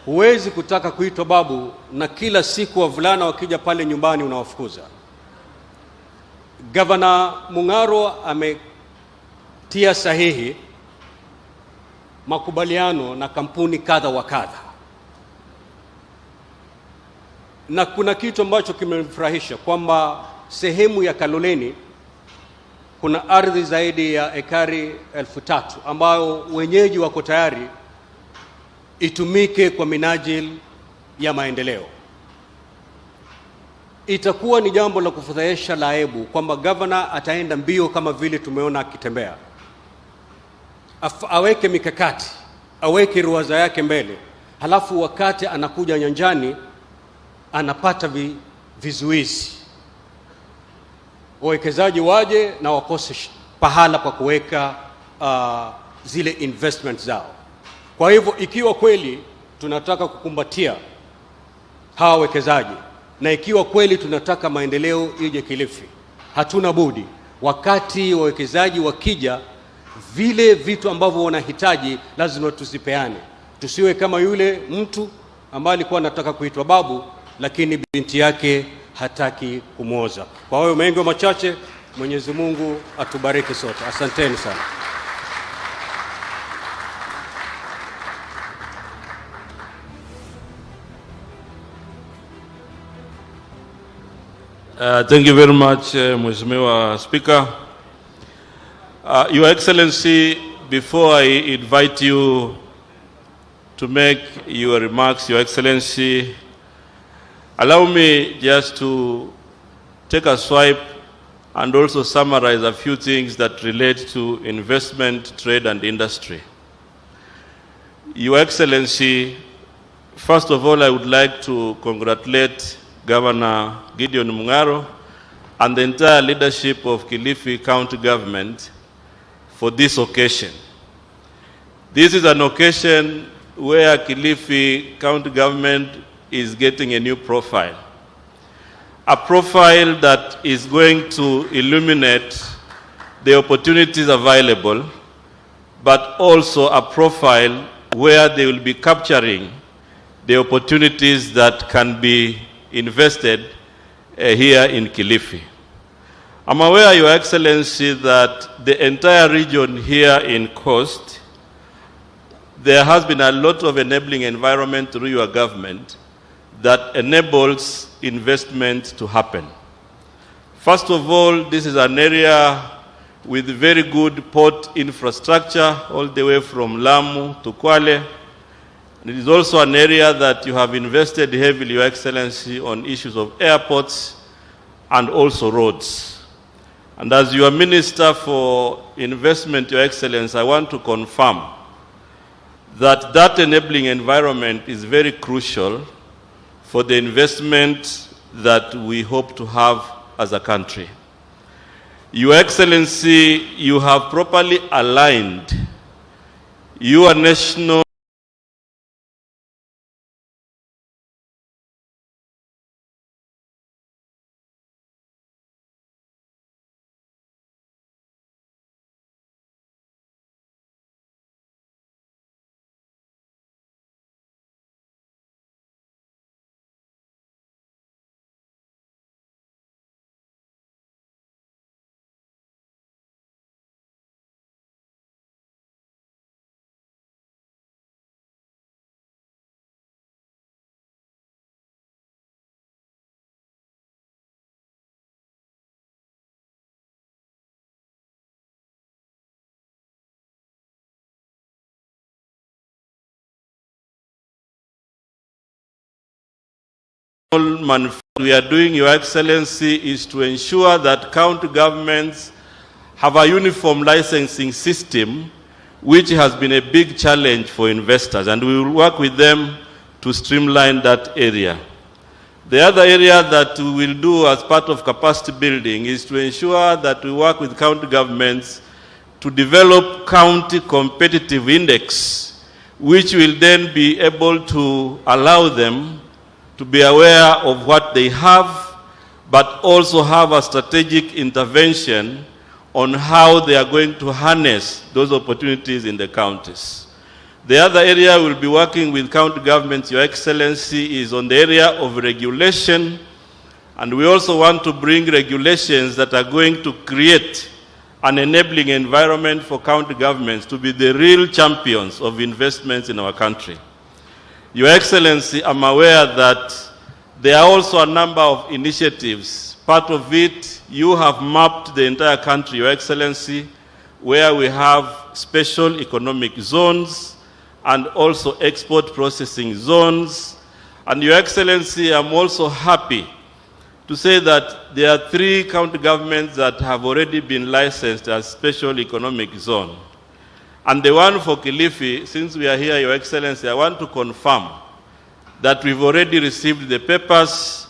Huwezi kutaka kuitwa babu na kila siku wavulana wakija pale nyumbani unawafukuza. Governor Mungaro ametia sahihi makubaliano na kampuni kadha wa kadha. Na kuna kitu ambacho kimefurahisha kwamba sehemu ya Kaloleni kuna ardhi zaidi ya ekari 3,000 ambayo wenyeji wako tayari itumike kwa minajili ya maendeleo. Itakuwa ni jambo la kufadhaisha la aibu kwamba governor ataenda mbio kama vile tumeona akitembea. Aweke mikakati, aweke ruwaza yake mbele, halafu wakati anakuja nyanjani anapata vizuizi. Wawekezaji waje na wakose pahala pa kuweka zile investment zao. Kwa hivyo ikiwa kweli tunataka kukumbatia hawa wawekezaji na ikiwa kweli tunataka maendeleo ije Kilifi, hatuna budi wakati wawekezaji wakija, vile vitu ambavyo wanahitaji lazima tusipeane. Tusiwe kama yule mtu ambaye alikuwa anataka kuitwa babu lakini binti yake hataki kumwoza. Kwa hiyo mengi machache, Mwenyezi Mungu atubariki sote. Asanteni sana. Thank you very much, Mheshimiwa Speaker. Your Excellency, before I invite you to make your remarks, Your Excellency, allow me just to take a swipe and also summarize a few things that relate to investment, trade, and industry. Your Excellency, first of all, I would like to congratulate Governor Gideon Mungaro and the entire leadership of Kilifi County Government for this occasion. This is an occasion where Kilifi County Government is getting a new profile. A profile that is going to illuminate the opportunities available, but also a profile where they will be capturing the opportunities that can be invested here in Kilifi. I'm aware, Your Excellency, that the entire region here in Coast, there has been a lot of enabling environment through your government that enables investment to happen. First of all, this is an area with very good port infrastructure all the way from Lamu to Kwale. It is also an area that you have invested heavily, Your Excellency, on issues of airports and also roads. And as your Minister for Investment, Your Excellency, I want to confirm that that enabling environment is very crucial for the investment that we hope to have as a country. Your Excellency, you have properly aligned your national we are doing, Your Excellency, is to ensure that county governments have a uniform licensing system, which has been a big challenge for investors, and we will work with them to streamline that area. The other area that we will do as part of capacity building is to ensure that we work with county governments to develop county competitive index, which will then be able to allow them to be aware of what they have, but also have a strategic intervention on how they are going to harness those opportunities in the counties. The other area we'll be working with county governments, Your Excellency, is on the area of regulation, and we also want to bring regulations that are going to create an enabling environment for county governments to be the real champions of investments in our country. Your Excellency, I'm aware that there are also a number of initiatives. Part of it, you have mapped the entire country, Your Excellency, where we have special economic zones and also export processing zones. And Your Excellency, I'm also happy to say that there are 3 county governments that have already been licensed as special economic zone. And the one for Kilifi, since we are here, Your Excellency, I want to confirm that we've already received the papers,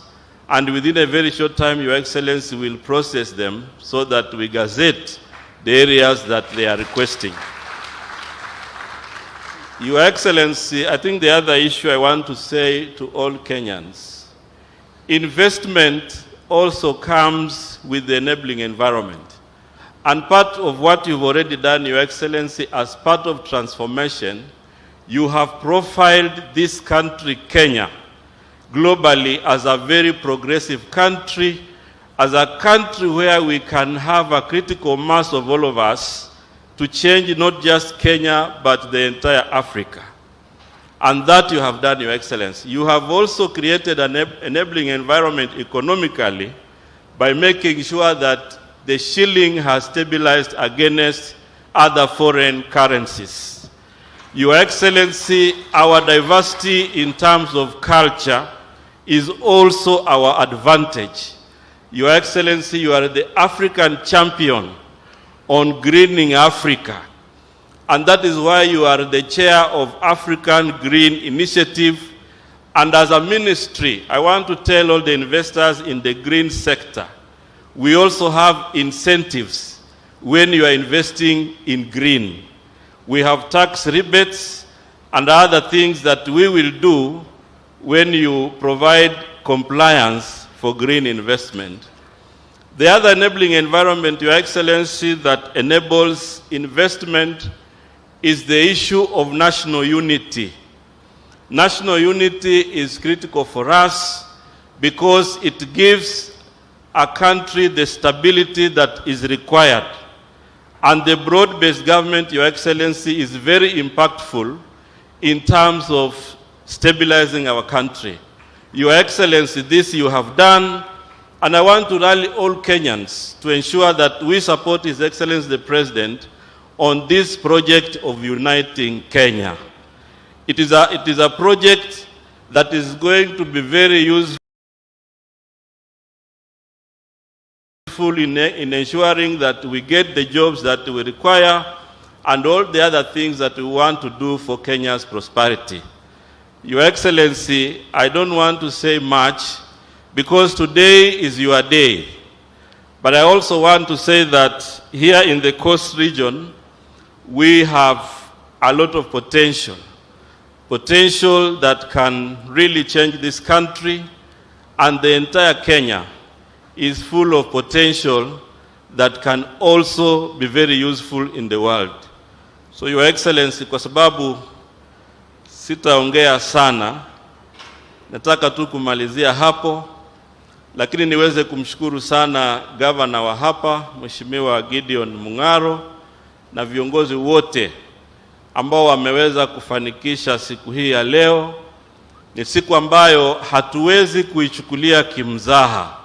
and within a very short time, Your Excellency will process them so that we gazette the areas that they are requesting. Your Excellency, I think the other issue I want to say to all Kenyans, investment also comes with the enabling environment. And part of what you've already done, Your Excellency, as part of transformation, you have profiled this country, Kenya, globally as a very progressive country, as a country where we can have a critical mass of all of us to change not just Kenya, but the entire Africa. And that you have done, Your Excellency. You have also created an enabling environment economically by making sure that the shilling has stabilized against other foreign currencies. Your Excellency, our diversity in terms of culture is also our advantage. Your Excellency, you are the African champion on greening Africa. And that is why you are the chair of African Green Initiative. And as a ministry, I want to tell all the investors in the green sector, we also have incentives when you are investing in green. We have tax rebates and other things that we will do when you provide compliance for green investment. The other enabling environment, Your Excellency, that enables investment is the issue of national unity. National unity is critical for us because it gives a country the stability that is required. And the broad-based government, Your Excellency, is very impactful in terms of stabilizing our country. Your Excellency, this you have done, and I want to rally all Kenyans to ensure that we support His Excellency the President on this project of uniting Kenya. It is a project that is going to be very useful in ensuring that we get the jobs that we require and all the other things that we want to do for Kenya's prosperity. Your Excellency, I don't want to say much because today is your day. But I also want to say that here in the Coast region, we have a lot of potential that can really change this country, and the entire Kenya is full of potential that can also be very useful in the world. So Your Excellency, kwa sababu sitaongea sana, nataka tu kumalizia hapo, lakini niweze kumshukuru sana gavana wa hapa, Mheshimiwa Gideon Mungaro, na viongozi wote ambao wameweza kufanikisha siku hii ya leo. Ni siku ambayo hatuwezi kuichukulia kimzaha.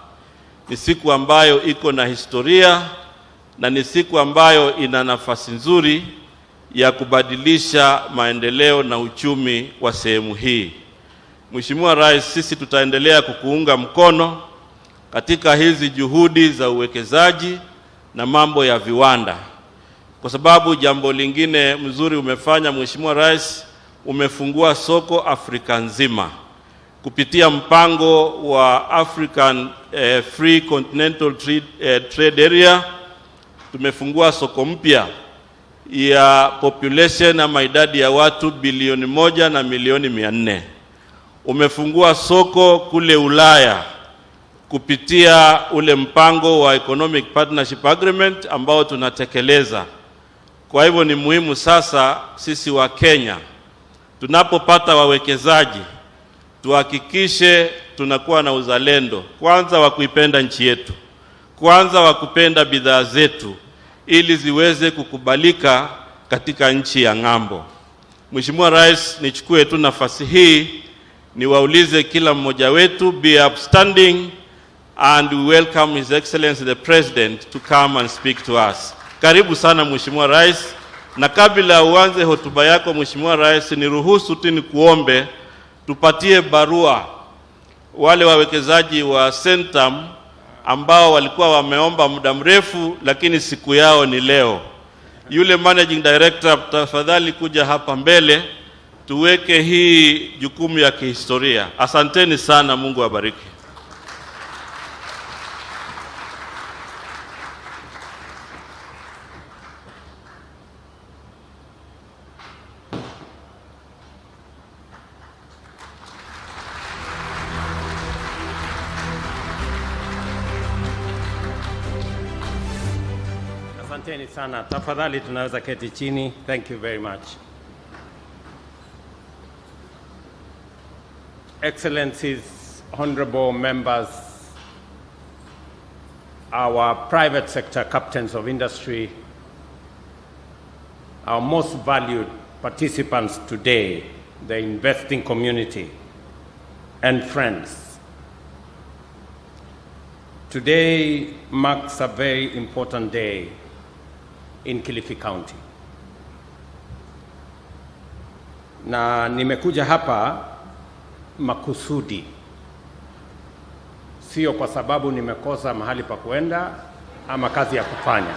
Ni siku ambayo iko na historia, na ni siku ambayo ina nafasi nzuri ya kubadilisha maendeleo na uchumi wa sehemu hii. Mheshimiwa Rais, sisi tutaendelea kukuunga mkono katika hizi juhudi za uwekezaji na mambo ya viwanda. Kwa sababu jambo lingine mzuri umefanya Mheshimiwa Rais, umefungua soko Afrika nzima. Kupitia mpango wa African Free Continental Trade Area, tumefungua soko mpya ya population ama idadi ya watu bilioni 1 na milioni 400. Umefungua soko kule Ulaya kupitia ule mpango wa Economic Partnership Agreement ambao tunatekeleza. Kwa hivyo ni muhimu sasa sisi wa Kenya tunapopata wawekezaji tuhakikishe tunakuwa na uzalendo, kwanza wa kuipenda nchi yetu, kwanza wa kupenda bidhaa zetu ili ziweze kukubalika katika nchi ya ng'ambo. Mheshimiwa Rais, nichukue tu nafasi hii niwaulize kila mmoja wetu, be upstanding, and we welcome His Excellency the President to come and speak to us. Karibu sana Mheshimiwa Rais, na kabla uanze hotuba yako Mheshimiwa Rais, niruhusu tu nikuombe tupatie barua wale wawekezaji wa Centum ambao walikuwa wameomba muda mrefu lakini siku yao ni leo. Yule Managing Director, tafadhali kuja hapa mbele tuweke hii jukumu ya kihistoria. Asanteni sana, Mungu awabariki. Asanteni sana. Tafadhali tunaweza keti chini. Thank you very much. Excellencies, honorable members, our private sector captains of industry, our most valued participants today, the investing community, and friends. Today marks a very important day in Kilifi County. Na nimekuja hapa makusudi, sio kwa sababu nimekosa mahali pa kuenda ama kazi ya kufanya.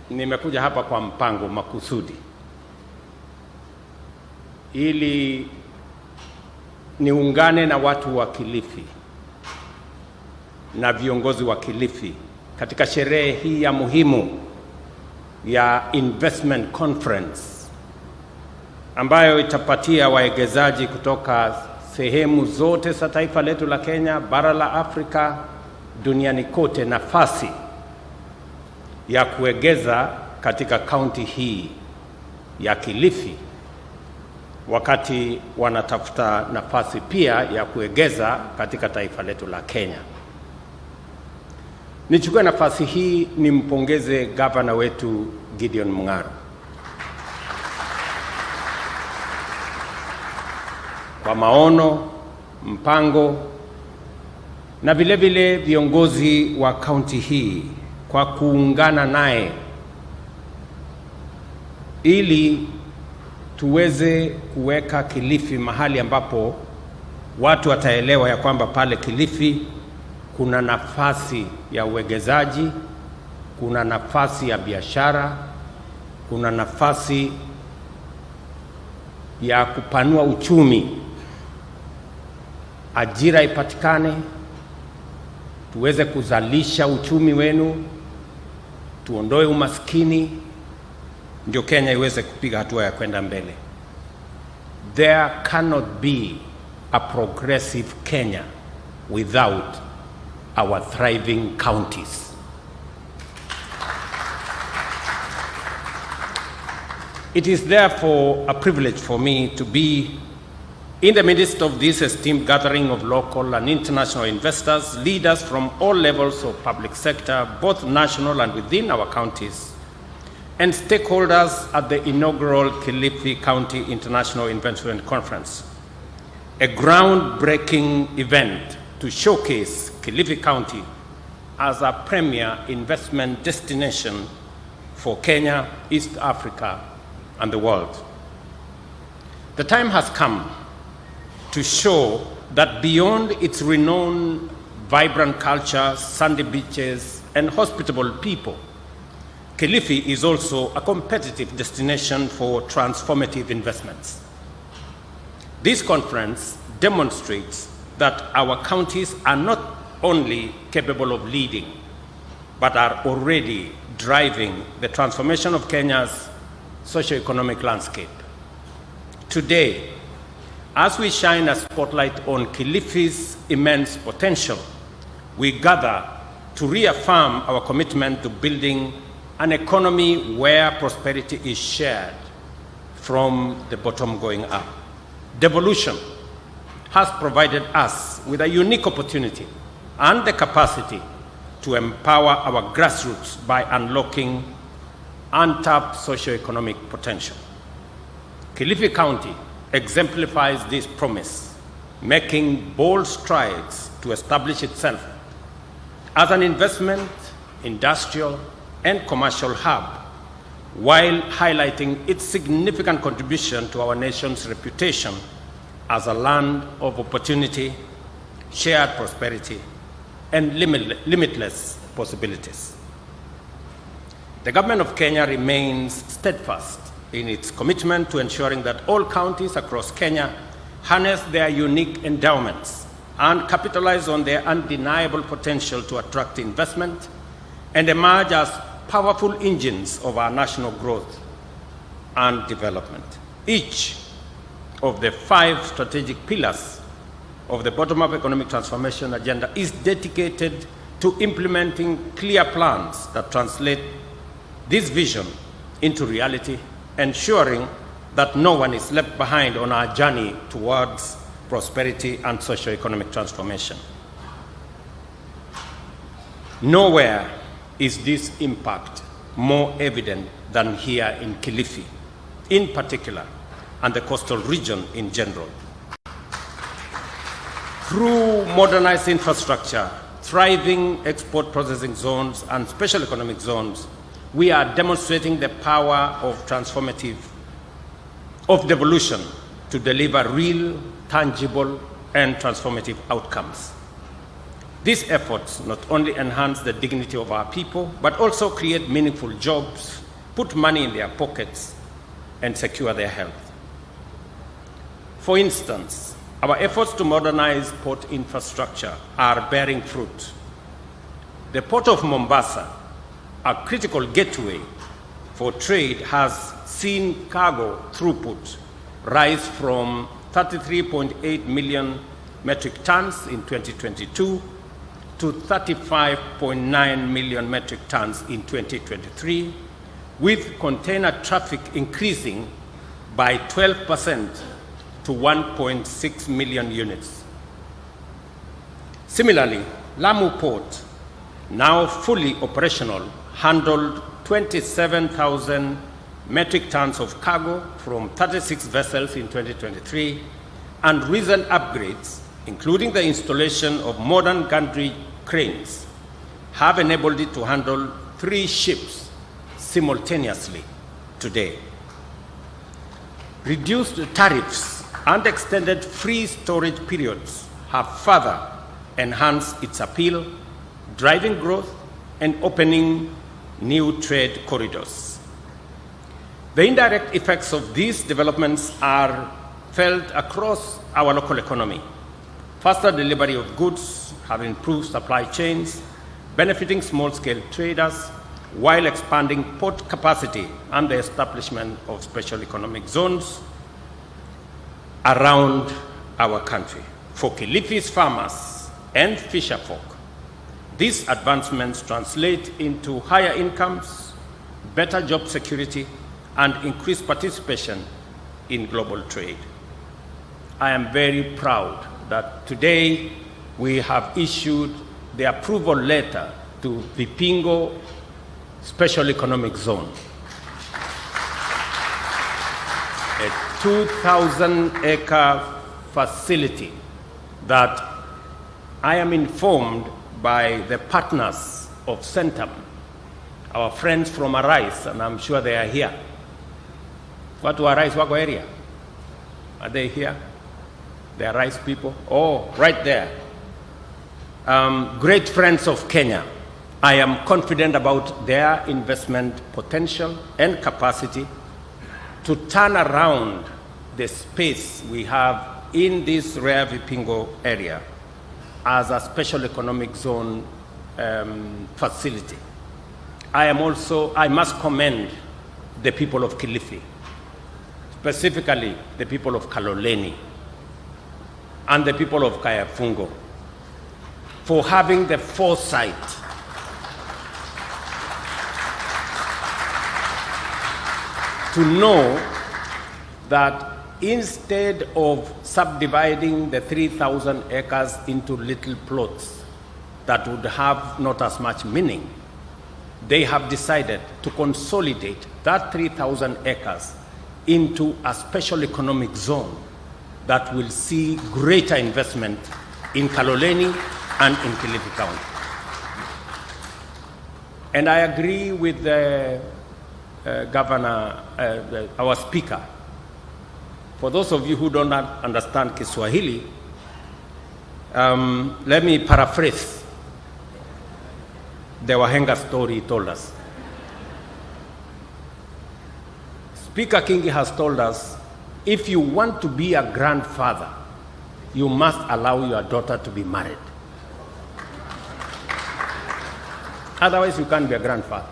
Nimekuja hapa kwa mpango makusudi, ili niungane na watu wa Kilifi na viongozi wa Kilifi katika sherehe hii ya muhimu ya investment conference ambayo itapatia wawekezaji kutoka sehemu zote za taifa letu la Kenya, bara la Afrika, duniani kote nafasi ya kuwekeza katika kaunti hii ya Kilifi, wakati wanatafuta nafasi pia ya kuwekeza katika taifa letu la Kenya. Nichukue nafasi hii nimpongeze gavana wetu Gideon Mungaro kwa maono, mpango, na vile vile viongozi wa kaunti hii kwa kuungana naye ili tuweze kuweka Kilifi mahali ambapo watu wataelewa ya kwamba pale Kilifi kuna nafasi ya uwekezaji, kuna nafasi ya biashara, kuna nafasi ya kupanua uchumi, ajira ipatikane, tuweze kuzalisha uchumi wenu, tuondoe umaskini, ndio Kenya iweze kupiga hatua ya kwenda mbele. There cannot be a progressive Kenya without our thriving counties. It is therefore a privilege for me to be in the midst of this esteemed gathering of local and international investors, leaders from all levels of public sector, both national and within our counties, and stakeholders at the inaugural Kilifi County International Investment Conference, a groundbreaking event to showcase Kilifi County as a premier investment destination for Kenya, East Africa, and the world. The time has come to show that beyond its renowned vibrant culture, sandy beaches, and hospitable people, Kilifi is also a competitive destination for transformative investments. This conference demonstrates that our counties are not only capable of leading, but are already driving the transformation of Kenya's socio-economic landscape. Today, as we shine a spotlight on Kilifi's immense potential, we gather to reaffirm our commitment to building an economy where prosperity is shared from the bottom going up. Devolution has provided us with a unique opportunity and the capacity to empower our grassroots by unlocking untapped socioeconomic potential. Kilifi County exemplifies this promise, making bold strides to establish itself as an investment, industrial, and commercial hub, while highlighting its significant contribution to our nation's reputation as a land of opportunity, shared prosperity, and limitless possibilities. The government of Kenya remains steadfast in its commitment to ensuring that all counties across Kenya harness their unique endowments and capitalize on their undeniable potential to attract investment and emerge as powerful engines of our national growth and development. Each of the 5 strategic pillars of the bottom-up economic transformation agenda is dedicated to implementing clear plans that translate this vision into reality, ensuring that no one is left behind on our journey towards prosperity and socio-economic transformation. Nowhere is this impact more evident than here in Kilifi, in particular, and the coastal region in general. Through modernized infrastructure, thriving export processing zones, and special economic zones, we are demonstrating the power of devolution to deliver real, tangible, and transformative outcomes. These efforts not only enhance the dignity of our people, but also create meaningful jobs, put money in their pockets, and secure their health. For instance, our efforts to modernize port infrastructure are bearing fruit. The Port of Mombasa, a critical gateway for trade, has seen cargo throughput rise from 33.8 million metric tons in 2022 to 35.9 million metric tons in 2023, with container traffic increasing by 12% to 1.6 million units. Similarly, Lamu Port, now fully operational, handled 27,000 metric tons of cargo from 36 vessels in 2023, and recent upgrades, including the installation of modern gantry cranes, have enabled it to handle 3 ships simultaneously today. Reduced tariffs and extended free storage periods have further enhanced its appeal, driving growth and opening new trade corridors. The indirect effects of these developments are felt across our local economy. Faster delivery of goods have improved supply chains, benefiting small-scale traders, while expanding port capacity and the establishment of special economic zones around our country. For Kilifi's farmers and fisherfolk, these advancements translate into higher incomes, better job security, and increased participation in global trade. I am very proud that today we have issued the approval letter to Vipingo Special Economic Zone, a 2,000-acre facility that I am informed by the partners of Centum, our friends from Arise, and I'm sure they are here. Watu wa Arise wako area? Are they here? They are rice people. Oh, right there. Great friends of Kenya. I am confident about their investment potential and capacity to turn around the space we have in this rare Vipingo area as a special economic zone facility. I must commend the people of Kilifi, specifically the people of Kaloleni and the people of Kayafungo, for having the foresight to know that instead of subdividing the 3,000 acres into little plots that would have not as much meaning, they have decided to consolidate that 3,000 acres into a special economic zone that will see greater investment in Kaloleni and in Kilifi County. And I agree with the Governor, our Speaker. For those of you who don't understand Kiswahili, let me paraphrase the Wahenga story he told us. Speaker Kingi has told us, if you want to be a grandfather, you must allow your daughter to be married. Otherwise, you can't be a grandfather.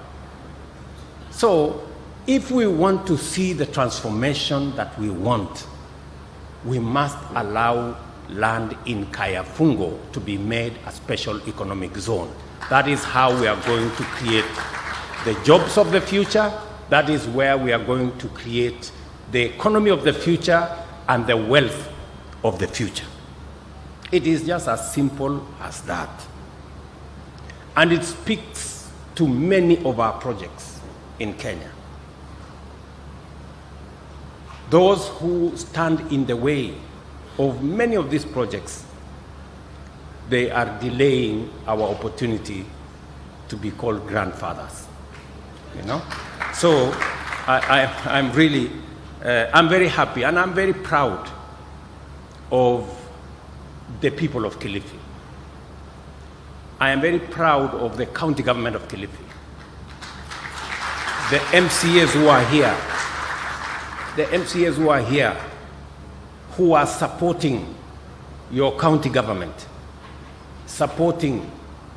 So, if we want to see the transformation that we want, we must allow land in Kayafungo to be made a special economic zone. That is how we are going to create the jobs of the future. That is where we are going to create the economy of the future and the wealth of the future. It is just as simple as that. And it speaks to many of our projects in Kenya. Those who stand in the way of many of these projects, they are delaying our opportunity to be called grandfathers. You know? So I'm really, I'm very happy and I'm very proud of the people of Kilifi. I am very proud of the county government of Kilifi, the MCAs who are here, who are supporting your county government, supporting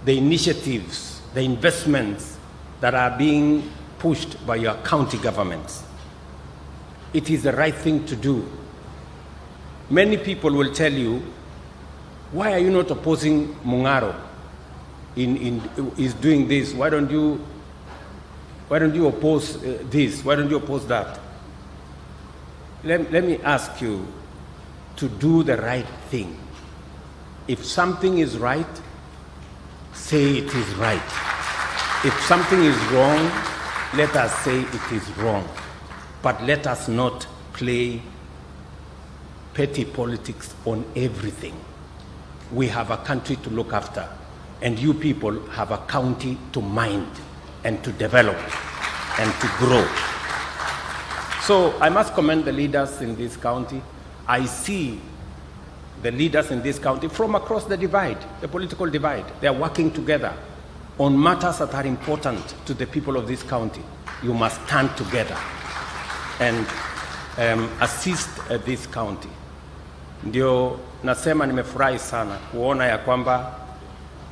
the initiatives, the investments that are being pushed by your county governments. It is the right thing to do. Many people will tell you, why are you not opposing Mungaro is doing this? Why don't you oppose this? Why don't you oppose that? Let me ask you to do the right thing. If something is right, say it is right. If something is wrong, let us say it is wrong. But let us not play petty politics on everything. We have a country to look after, and you people have a county to mind and to develop and to grow. So I must commend the leaders in this county. I see the leaders in this county from across the divide, the political divide. They are working together on matters that are important to the people of this county. You must stand together and assist this county. Ndio nasema nimefurahi sana kuona ya kwamba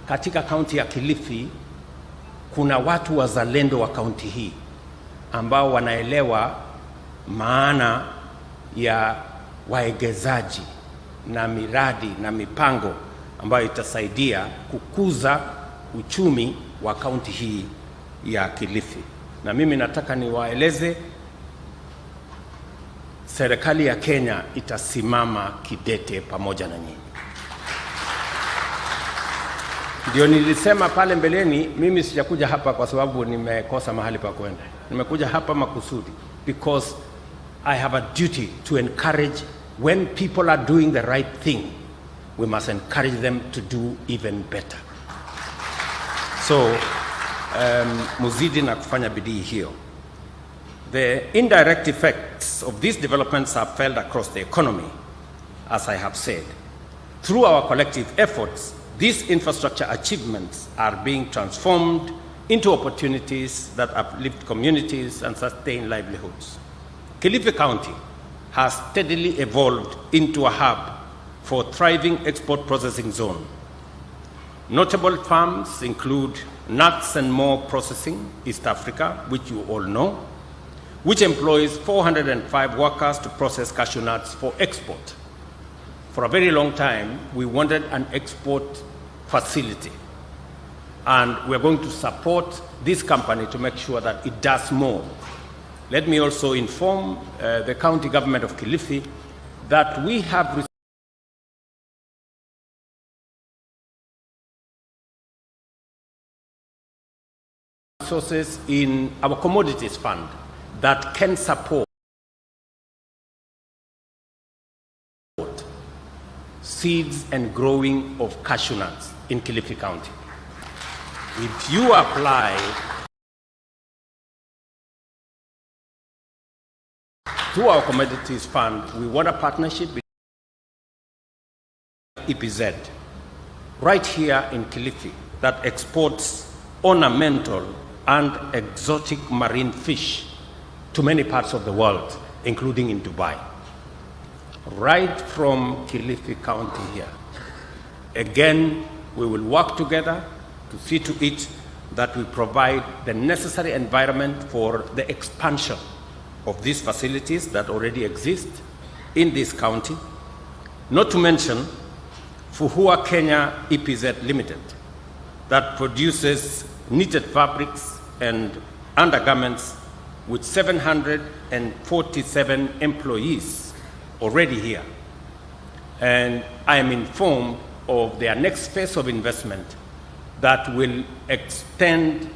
katika kaunti ya Kilifi kuna watu wazalendo wa kaunti hii ambao wanaelewa maana ya waegezaji na miradi na mipango ambayo itasaidia kukuza uchumi wa kaunti hii ya Kilifi. Na mimi nataka niwaeleze serikali ya Kenya itasimama kidete pamoja na nyinyi. Ndio nilisema pale mbeleni, mimi sijakuja hapa kwa sababu nimekosa mahali pa kwenda. Nimekuja hapa makusudi because I have a duty to encourage. When people are doing the right thing, we must encourage them to do even better. So, muzidi na kufanya bidii hiyo. The indirect effects effects of these developments are felt across the economy, as I have said. Through our collective efforts, these infrastructure achievements are being transformed into opportunities that uplift communities and sustain livelihoods. Kilifi County has steadily evolved into a hub for thriving export processing zone. Notable firms include Nuts and More Processing, East Africa, which you all know, which employs 405 workers to process cashew nuts for export. For a very long time, we wanted an export facility, and we're going to support this company to make sure that it does more. Let me also inform the county government of Kilifi that we have resources in our commodities fund that can support seeds and growing of cashew nuts in Kilifi County. If you apply through our commodities fund, we want a partnership with EPZ right here in Kilifi that exports ornamental and exotic marine fish to many parts of the world, including in Dubai. Right from Kilifi County here. Again, we will work together to see to it that we provide the necessary environment for the expansion of these facilities that already exist in this county, not to mention Fuhua Kenya EPZ Limited that produces knitted fabrics and undergarments with 747 employees already here. And I am informed of their next phase of investment that will extend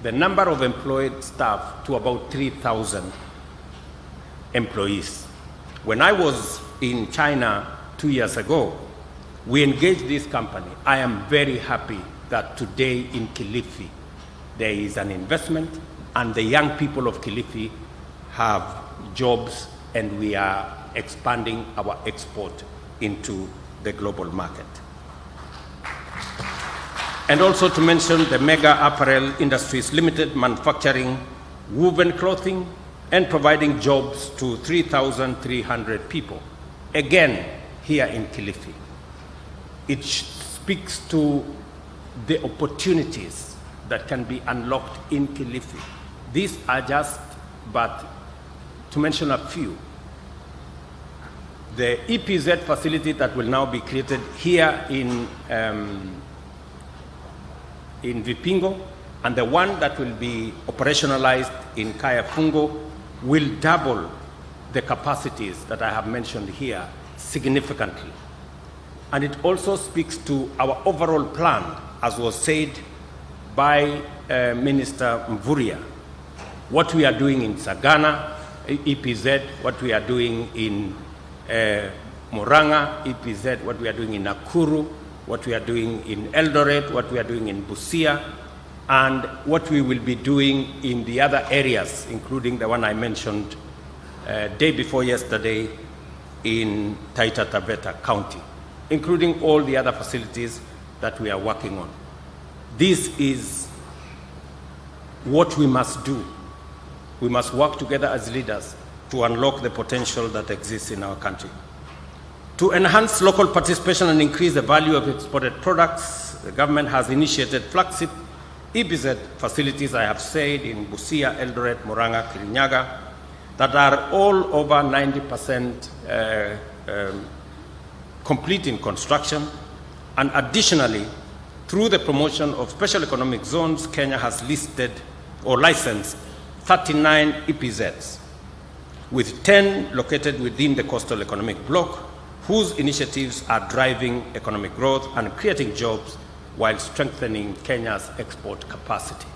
the number of employed staff to about 3,000 employees. When I was in China 2 years ago, we engaged this company. I am very happy that today in Kilifi there is an investment and the young people of Kilifi have jobs, and we are expanding our export into the global market. And also to mention the Mega Apparel Industries Limited manufacturing woven clothing and providing jobs to 3,300 people, again here in Kilifi. It speaks to the opportunities that can be unlocked in Kilifi. These are just, but to mention a few. The EPZ facility that will now be created here in Vipingo, and the one that will be operationalized in Kayafungo will double the capacities that I have mentioned here significantly. And it also speaks to our overall plan, as was said by Minister Mvurya, what we are doing in Sagana, EPZ, what we are doing in Muranga, EPZ, what we are doing in Nakuru, what we are doing in Eldoret, what we are doing in Busia, and what we will be doing in the other areas, including the one I mentioned day before yesterday in Taita Taveta County, including all the other facilities that we are working on. This is what we must do. We must work together as leaders to unlock the potential that exists in our country. To enhance local participation and increase the value of exported products, the government has initiated flagship EPZ facilities, I have said, in Busia, Eldoret, Muranga, Kirinyaga, that are all over 90% complete in construction. And additionally, through the promotion of special economic zones, Kenya has listed or licensed 39 EPZs, with 10 located within the coastal economic bloc, whose initiatives are driving economic growth and creating jobs while strengthening Kenya's export capacity.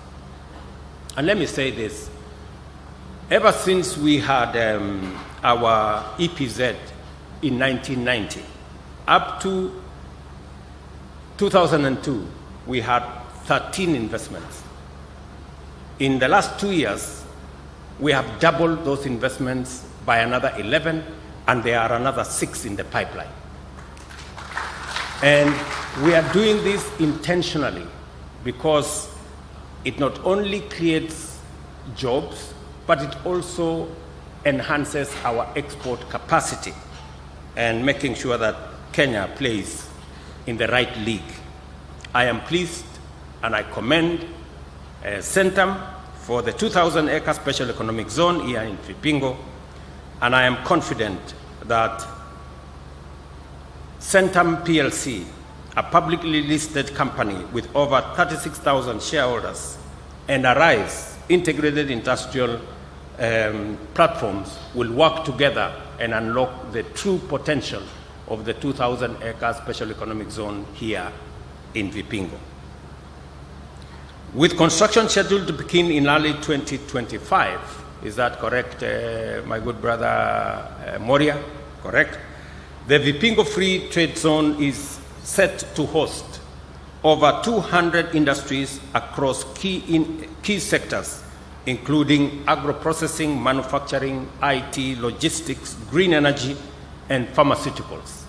And let me say this, ever since we had our EPZ in 1990, up to 2002, we had 13 investments. In the last 2 years, we have doubled those investments by another 11, and there are another 6 in the pipeline. And we are doing this intentionally because it not only creates jobs, but it also enhances our export capacity and making sure that Kenya plays in the right league. I am pleased and I commend Centum for the 2,000-acre special economic zone here in Vipingo, and I am confident that Centum PLC, a publicly listed company with over 36,000 shareholders, and Arise integrated industrial platforms will work together and unlock the true potential of the 2,000-acre special economic zone here in Vipingo. With construction scheduled to begin in early 2025, is that correct, my good brother Moria? Correct? The Vipingo Free Trade Zone is set to host over 200 industries across key sectors, including agro-processing, manufacturing, IT, logistics, green energy, and pharmaceuticals.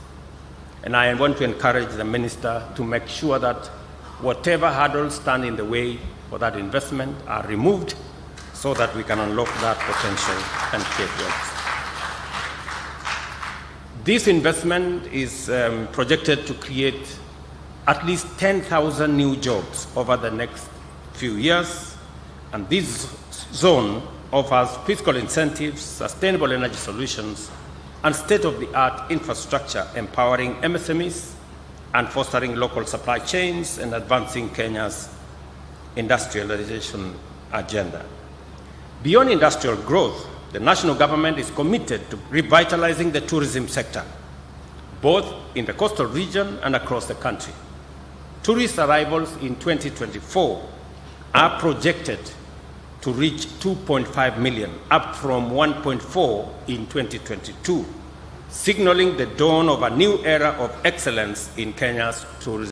And I want to encourage the minister to make sure that whatever hurdles stand in the way for that investment are removed so that we can unlock that potential and create jobs. This investment is projected to create at least 10,000 new jobs over the next few years, and this zone offers fiscal incentives, sustainable energy solutions, and state-of-the-art infrastructure empowering MSMEs and fostering local supply chains and advancing Kenya's industrialization agenda. Beyond industrial growth, the national government is committed to revitalizing the tourism sector, both in the coastal region and across the country. Tourist arrivals in 2024 are projected to reach 2.5 million, up from 1.4 in 2022, signaling the dawn of a new era of excellence in Kenya's tourism.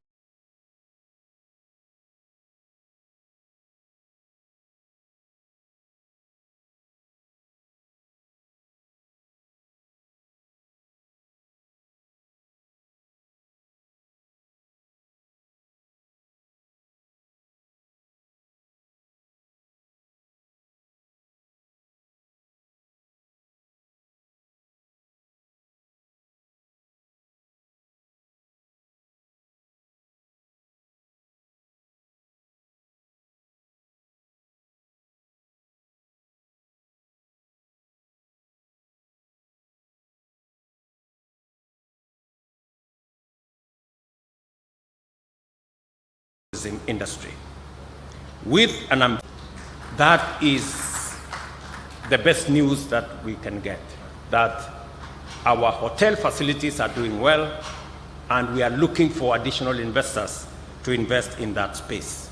Industry. That is the best news that we can get, that our hotel facilities are doing well and we are looking for additional investors to invest in that space.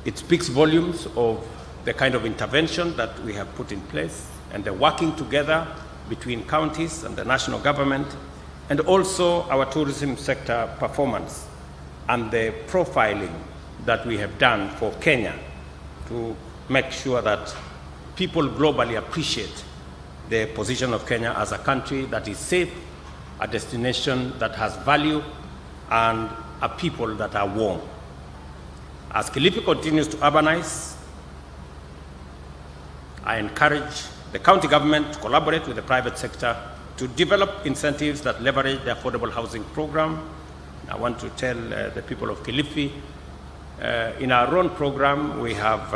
It speaks volumes of the kind of intervention that we have put in place and the working together between counties and the national government, and also our tourism sector performance and the profiling that we have done for Kenya to make sure that people globally appreciate the position of Kenya as a country that is safe, a destination that has value, and a people that are warm. As Kilifi continues to urbanize, I encourage the county government to collaborate with the private sector to develop incentives that leverage the affordable housing program. I want to tell the people of Kilifi, in our own program, we have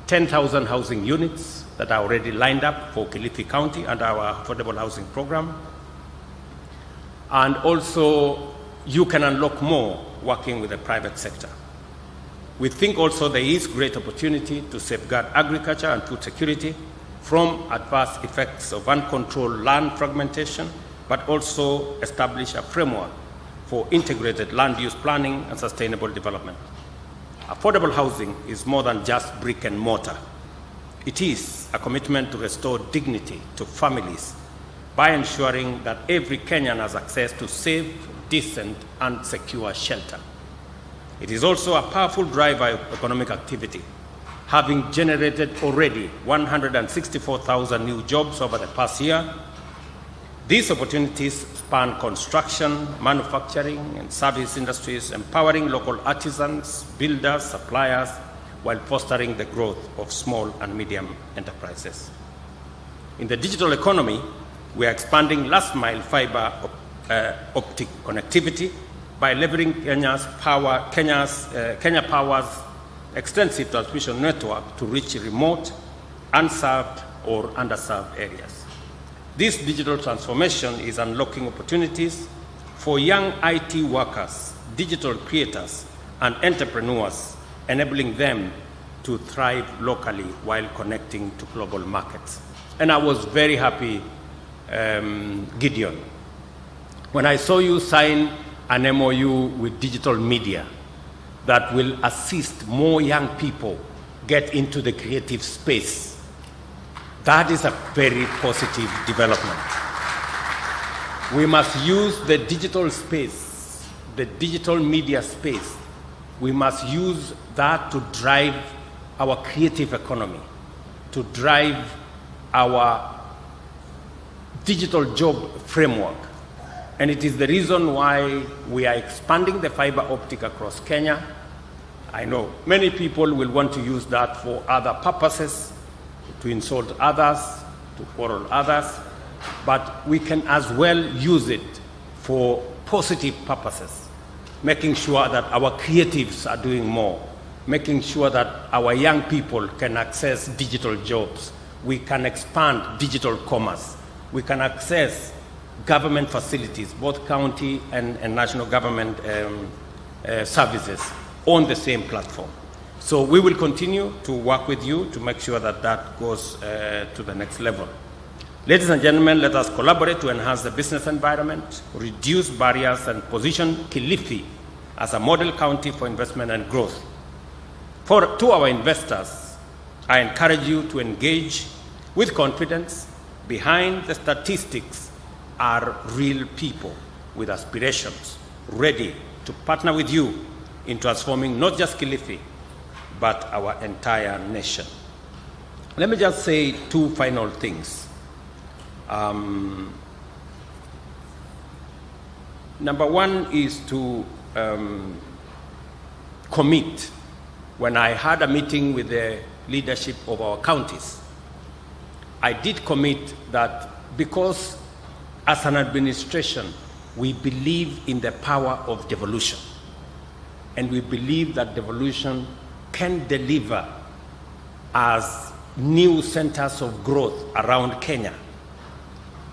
10,000 housing units that are already lined up for Kilifi County under our affordable housing program. And also, you can unlock more working with the private sector. We think also there is great opportunity to safeguard agriculture and food security from adverse effects of uncontrolled land fragmentation, but also establish a framework for integrated land use planning and sustainable development. Affordable housing is more than just brick and mortar. It is a commitment to restore dignity to families by ensuring that every Kenyan has access to safe, decent, and secure shelter. It is also a powerful driver of economic activity, having generated already 164,000 new jobs over the past year. These opportunities span construction, manufacturing, and service industries, empowering local artisans, builders, suppliers, while fostering the growth of small and medium enterprises. In the digital economy, we are expanding last-mile fiber optic connectivity by leveraging Kenya Power's extensive transmission network to reach remote, unserved, or underserved areas. This digital transformation is unlocking opportunities for young IT workers, digital creators, and entrepreneurs, enabling them to thrive locally while connecting to global markets. And I was very happy, Gideon, when I saw you sign an MOU with digital media that will assist more young people get into the creative space. That is a very positive development. We must use the digital space, the digital media space. We must use that to drive our creative economy, to drive our digital job framework. And it is the reason why we are expanding the fiber optic across Kenya. I know many people will want to use that for other purposes, to insult others, to quarrel others, but we can as well use it for positive purposes, making sure that our creatives are doing more, making sure that our young people can access digital jobs. We can expand digital commerce. We can access government facilities, both county and national government services on the same platform. So we will continue to work with you to make sure that that goes to the next level. Ladies and gentlemen, let us collaborate to enhance the business environment, reduce barriers, and position Kilifi as a model county for investment and growth. To our investors, I encourage you to engage with confidence. Behind the statistics are real people with aspirations, ready to partner with you in transforming not just Kilifi, but our entire nation. Let me just say two final things. Number one is to commit. When I had a meeting with the leadership of our counties, I did commit that because as an administration, we believe in the power of devolution. And we believe that devolution can deliver as new centers of growth around Kenya.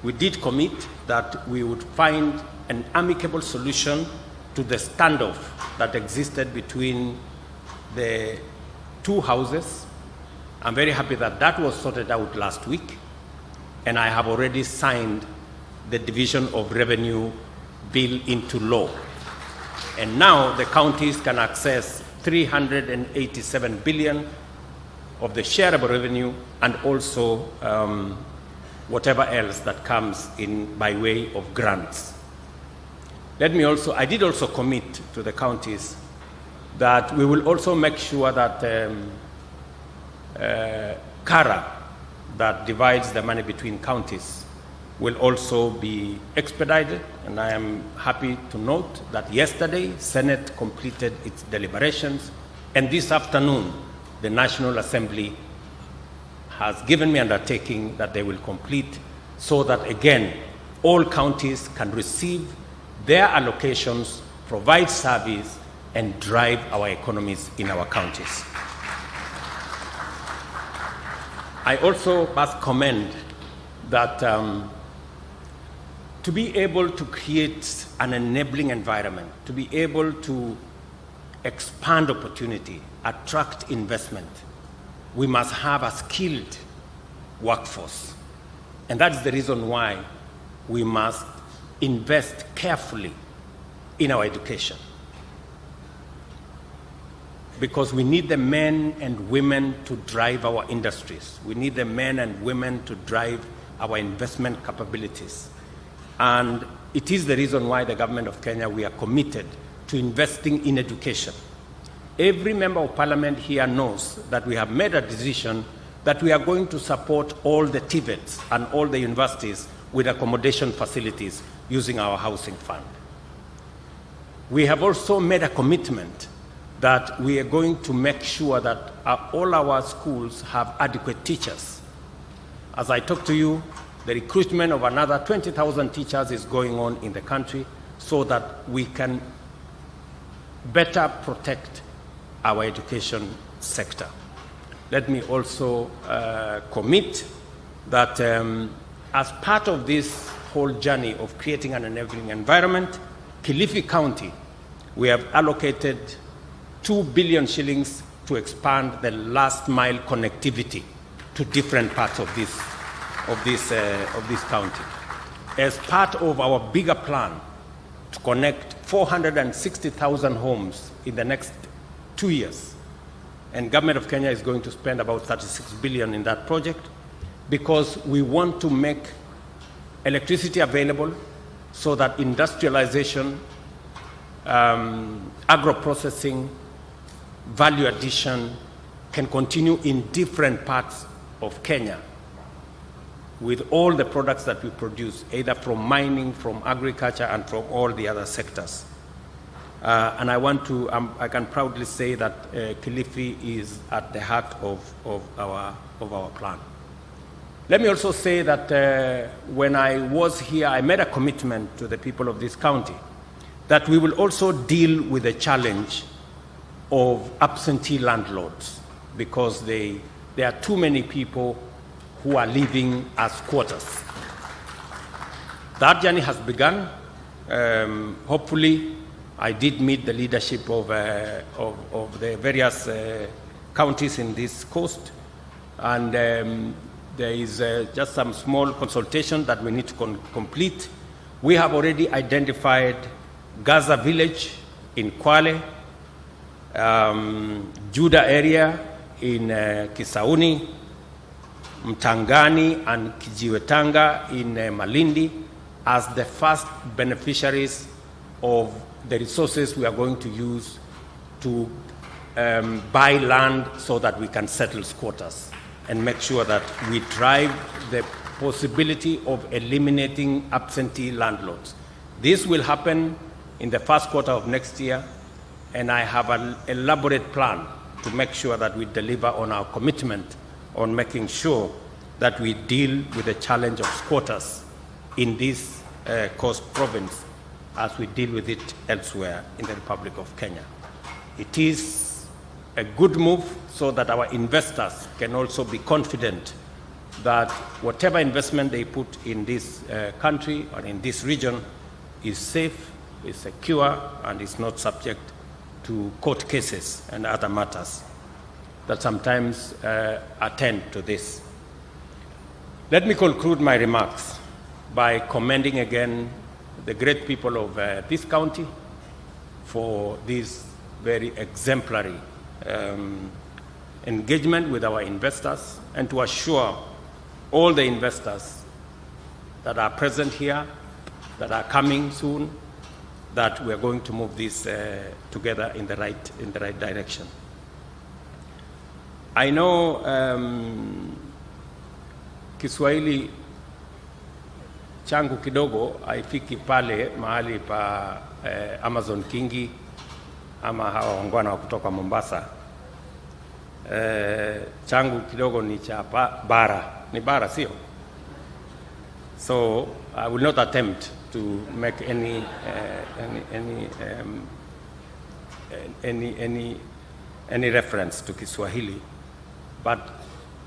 We did commit that we would find an amicable solution to the standoff that existed between the two houses. I'm very happy that that was sorted out last week, and I have already signed the Division of Revenue bill into law. And now the counties can access 387 billion of the shareable revenue, and also whatever else that comes in by way of grants. I did also commit to the counties that we will also make sure that CARA, that divides the money between counties, will also be expedited. And I am happy to note that yesterday, Senate completed its deliberations, and this afternoon, the National Assembly has given me undertaking that they will complete, so that again, all counties can receive their allocations, provide service, and drive our economies in our counties. I also must commend that to be able to create an enabling environment, to be able to expand opportunity, attract investment, we must have a skilled workforce. And that's the reason why we must invest carefully in our education. Because we need the men and women to drive our industries. We need the men and women to drive our investment capabilities. And it is the reason why the government of Kenya, we are committed to investing in education. every member of parliament here knows that we have made a decision that we are going to support all the TVETs and all the universities with accommodation facilities using our housing fund. We have also made a commitment that we are going to make sure that all our schools have adequate teachers. As I talk to you, the recruitment of another 20,000 teachers is going on in the country so that we can better protect our education sector. Let me also commit that as part of this whole journey of creating an enabling environment, Kilifi County, we have allocated 2 billion shillings to expand the last mile connectivity to different parts of this county. As part of our bigger plan to connect 460,000 homes in the next 2 years, and Government of Kenya is going to spend about 36 billion in that project because we want to make electricity available so that industrialization, agro-processing, value addition can continue in different parts of Kenya with all the products that we produce, either from mining, from agriculture, and from all the other sectors. And I can proudly say that Kilifi is at the heart of our plan. Let me also say that when I was here, I made a commitment to the people of this county that we will also deal with the challenge of absentee landlords because there are too many people who are living as squatters. That journey has begun. Hopefully, I did meet the leadership of the various counties in this coast, and there is just some small consultation that we need to complete. We have already identified Gaza Village in Kwale, Juda area in Kisauni, Mtangani and Kijiwetanga in Malindi as the first beneficiaries of the resources we are going to use to buy land so that we can settle squatters and make sure that we drive the possibility of eliminating absentee landlords. This will happen in the first quarter of next year, and I have an elaborate plan to make sure that we deliver on our commitment on making sure that we deal with the challenge of squatters in this coast province as we deal with it elsewhere in the Republic of Kenya. It is a good move so that our investors can also be confident that whatever investment they put in this country or in this region is safe, is secure, and is not subject to court cases and other matters that sometimes attend to this. Let me conclude my remarks by commending again the great people of this county for this very exemplary engagement with our investors, and to assure all the investors that are present here, that are coming soon, that we are going to move this together in the right direction. I know Kiswahili changu kidogo haifiki pale mahali pa Amazon Kingi ama hawa wangwana wa kutoka Mombasa. Changu kidogo ni cha bara, ni bara sio? So I will not attempt to make any reference to Kiswahili, but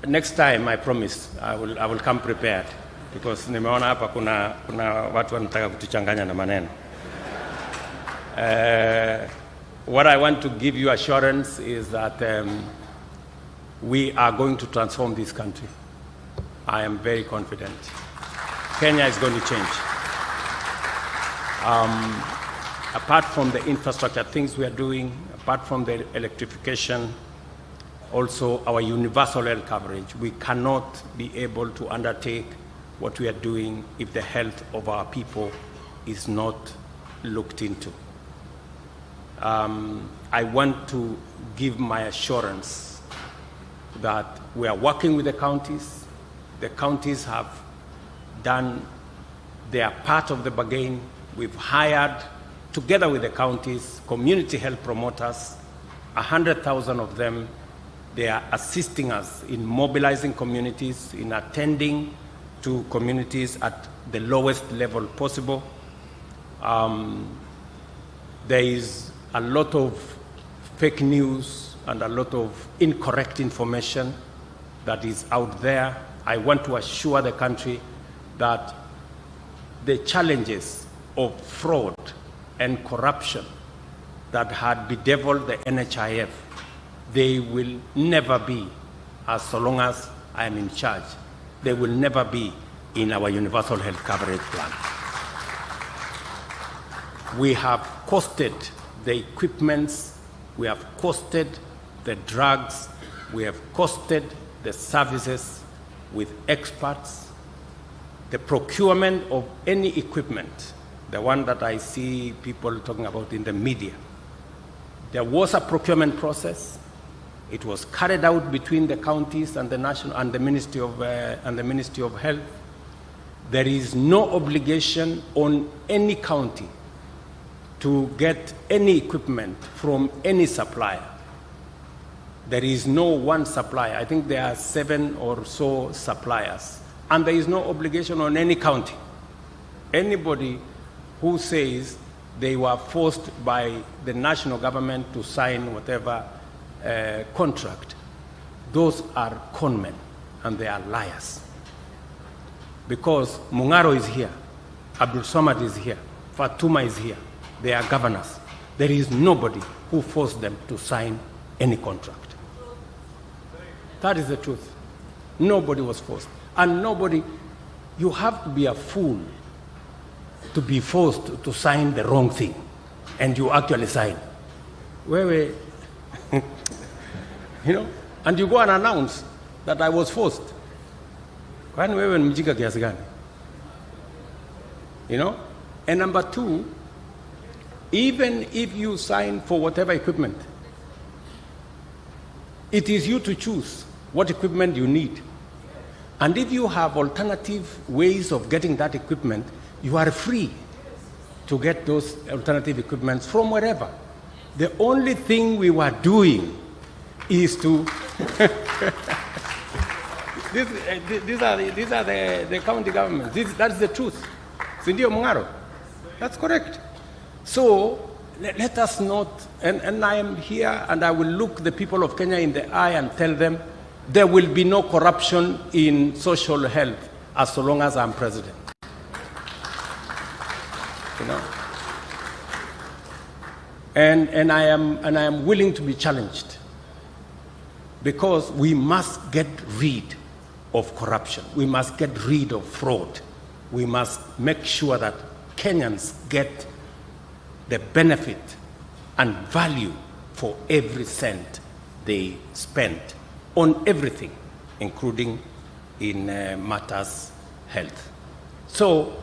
next time I promise I will come prepared, because nimeona hapa kuna watu wanataka kutuchanganya na maneno. What I want to give you assurance is that we are going to transform this country. I am very confident. Kenya is going to change. Apart from the infrastructure things we are doing, apart from the electrification, also our universal health coverage, we cannot be able to undertake what we are doing if the health of our people is not looked into. I want to give my assurance that we are working with the counties. The counties have done their part of the bargain. We've hired, together with the counties, community health promoters, 100,000 of them. They are assisting us in mobilizing communities, in attending to communities at the lowest level possible. There is a lot of fake news and a lot of incorrect information that is out there. I want to assure the country that the challenges of fraud and corruption that had bedeviled the NHIF, they will never be, as so long as I am in charge, they will never be in our universal health coverage plan. We have costed the equipments, we have costed the drugs, we have costed the services with experts. The procurement of any equipment, the one that I see people talking about in the media, there was a procurement process. It was carried out between the counties and the national and the Ministry of Health. There is no obligation on any county to get any equipment from any supplier. There is no one supplier. I think there are 7 or so suppliers. And there is no obligation on any county. Anybody who says they were forced by the national government to sign whatever contract, those are conmen and they are liars. Because Mungaro is here, Abdul Samad is here, Fatuma is here, they are governors. There is nobody who forced them to sign any contract. That is the truth. Nobody was forced. And nobody, you have to be a fool to be forced to sign the wrong thing, and you actually sign. You know, and you go and announce that I was forced. You know? And number 2, even if you sign for whatever equipment, it is you to choose what equipment you need. And if you have alternative ways of getting that equipment, you are free to get those alternative equipments from wherever. The only thing we were doing is to these are the county governments. That's the truth. Sindio Mungaro. That's correct. So let us not, and I am here and I will look the people of Kenya in the eye and tell them there will be no corruption in social health as long as I'm president. You know? And I am willing to be challenged, because we must get rid of corruption. We must get rid of fraud. We must make sure that Kenyans get the benefit and value for every cent they spend on everything, including in matters health. So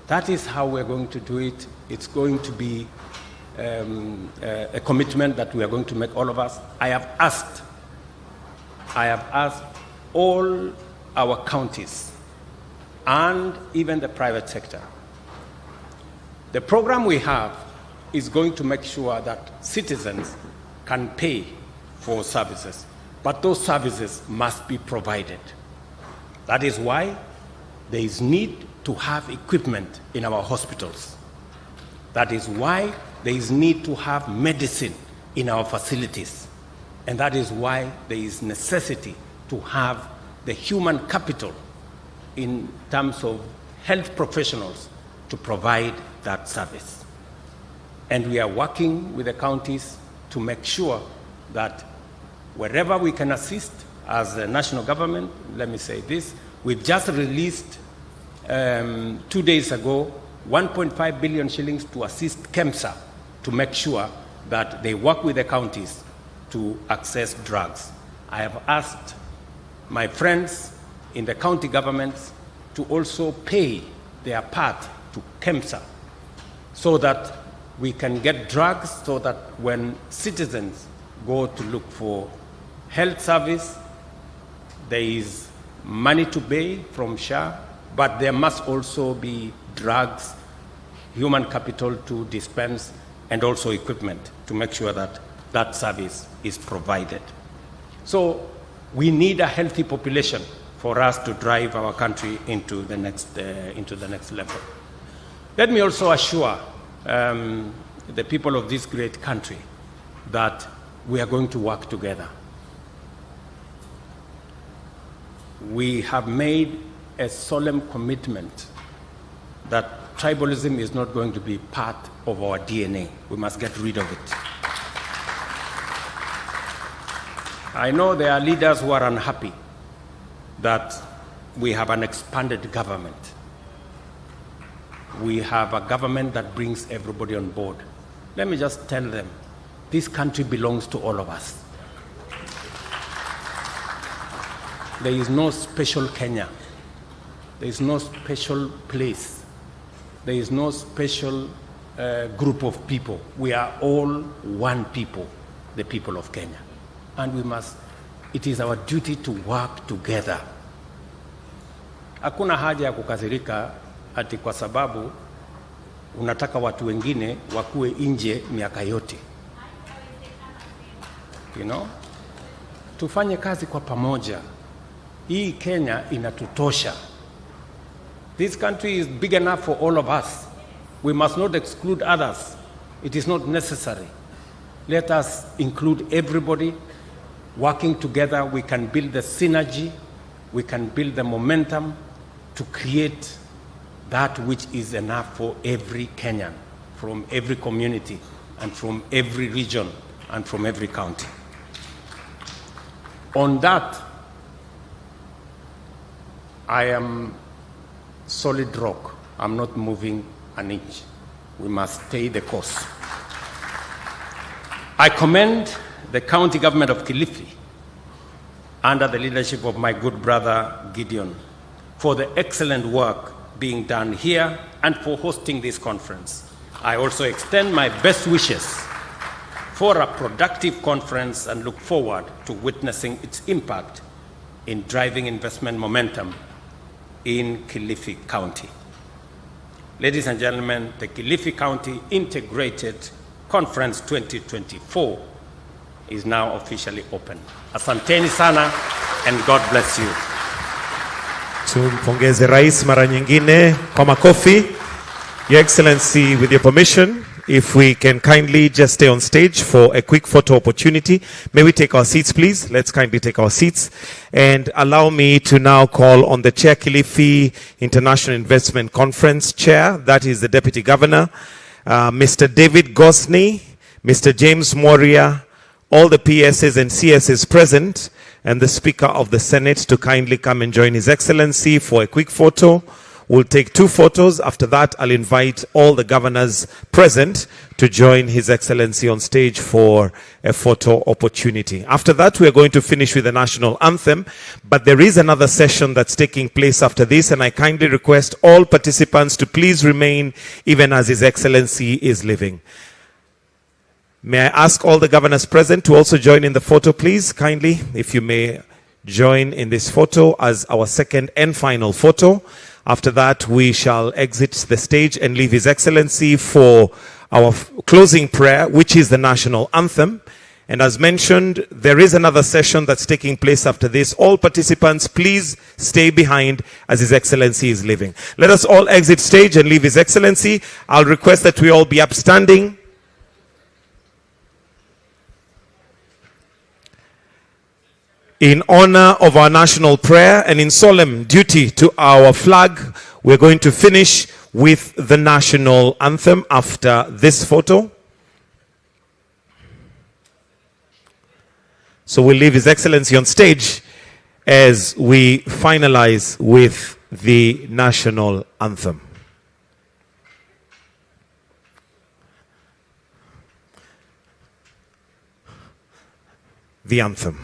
that is how we're going to do it. It's going to be a commitment that we are going to make, all of us. I have asked all our counties and even the private sector. The program we have is going to make sure that citizens can pay for services, but those services must be provided. That is why there is need to have equipment in our hospitals. That is why there is need to have medicine in our facilities. And that is why there is necessity to have the human capital in terms of health professionals to provide that service. And we are working with the counties to make sure that wherever we can assist as the national government, let me say this, we've just released 2 days ago 1.5 billion shillings to assist KEMSA to make sure that they work with the counties to access drugs. I have asked my friends in the county governments to also pay their part to KEMSA so that we can get drugs, so that when citizens go to look for health service, there is money to pay from SHA, but there must also be drugs, human capital to dispense, and also equipment to make sure that that service is provided. So we need a healthy population for us to drive our country into the next level. Let me also assure the people of this great country that we are going to work together. We have made a solemn commitment that tribalism is not going to be part of our DNA. We must get rid of it. I know there are leaders who are unhappy that we have an expanded government. We have a government that brings everybody on board. Let me just tell them, this country belongs to all of us. There is no special Kenya. There is no special place. There is no special group of people. We are all one people, the people of Kenya. And we must, it is our duty to work together. Hakuna haja ya kukasirika ati kwa sababu unataka watu wengine wakue nje miaka yote. You know? Tufanye kazi kwa pamoja. Hii Kenya inatutosha. This country is big enough for all of us. We must not exclude others. It is not necessary. Let us include everybody. Working together, we can build the synergy, we can build the momentum to create that which is enough for every Kenyan, from every community, and from every region, and from every county. On that, I am solid rock. I'm not moving an inch. We must stay the course. I commend the county government of Kilifi, under the leadership of my good brother Gideon, for the excellent work being done here and for hosting this conference. I also extend my best wishes for a productive conference and look forward to witnessing its impact in driving investment momentum in Kilifi County. Ladies and gentlemen, the Kilifi County Integrated Conference 2024 is now officially open. Asanteni sana, and God bless you. Tumpongeze Rais mara nyingine kwa makofi. Your Excellency, with your permission, if we can kindly just stay on stage for a quick photo opportunity. May we take our seats, please? Let's kindly take our seats. And allow me to now call on the Chair, Kilifi International Investment Conference Chair, that is the Deputy Governor, Mr. David Gosney, Mr. James Moria, all the PSs and CSs present, and the Speaker of the Senate to kindly come and join His Excellency for a quick photo. We'll take 2 photos. After that, I'll invite all the governors present to join His Excellency on stage for a photo opportunity. After that, we are going to finish with the national anthem, but there is another session that's taking place after this, and I kindly request all participants to please remain even as His Excellency is leaving. May I ask all the governors present to also join in the photo, please? Kindly, if you may join in this photo as our second and final photo. After that, we shall exit the stage and leave His Excellency for our closing prayer, which is the national anthem. And as mentioned, there is another session that's taking place after this. All participants, please stay behind as His Excellency is leaving. Let us all exit stage and leave His Excellency. I'll request that we all be upstanding. In honor of our national prayer and in solemn duty to our flag, we're going to finish with the national anthem after this photo. So we'll leave His Excellency on stage as we finalize with the national anthem. The anthem.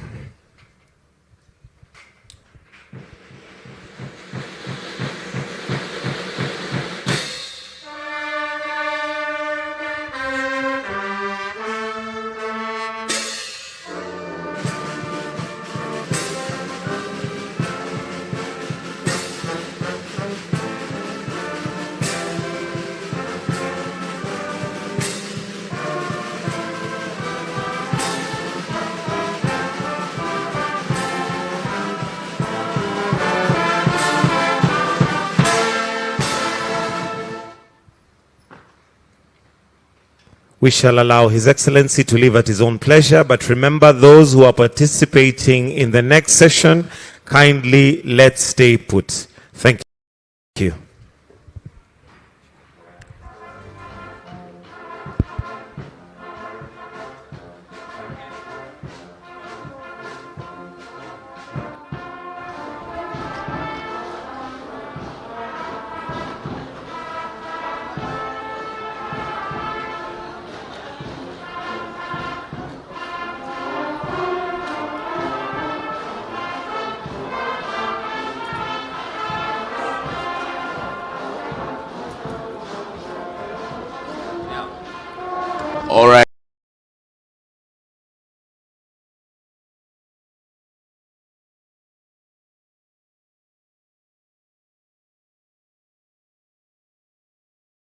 we shall allow His Excellency to leave at his own pleasure. But remember, those who are participating in the next session, kindly let's stay put. Thank you. All right.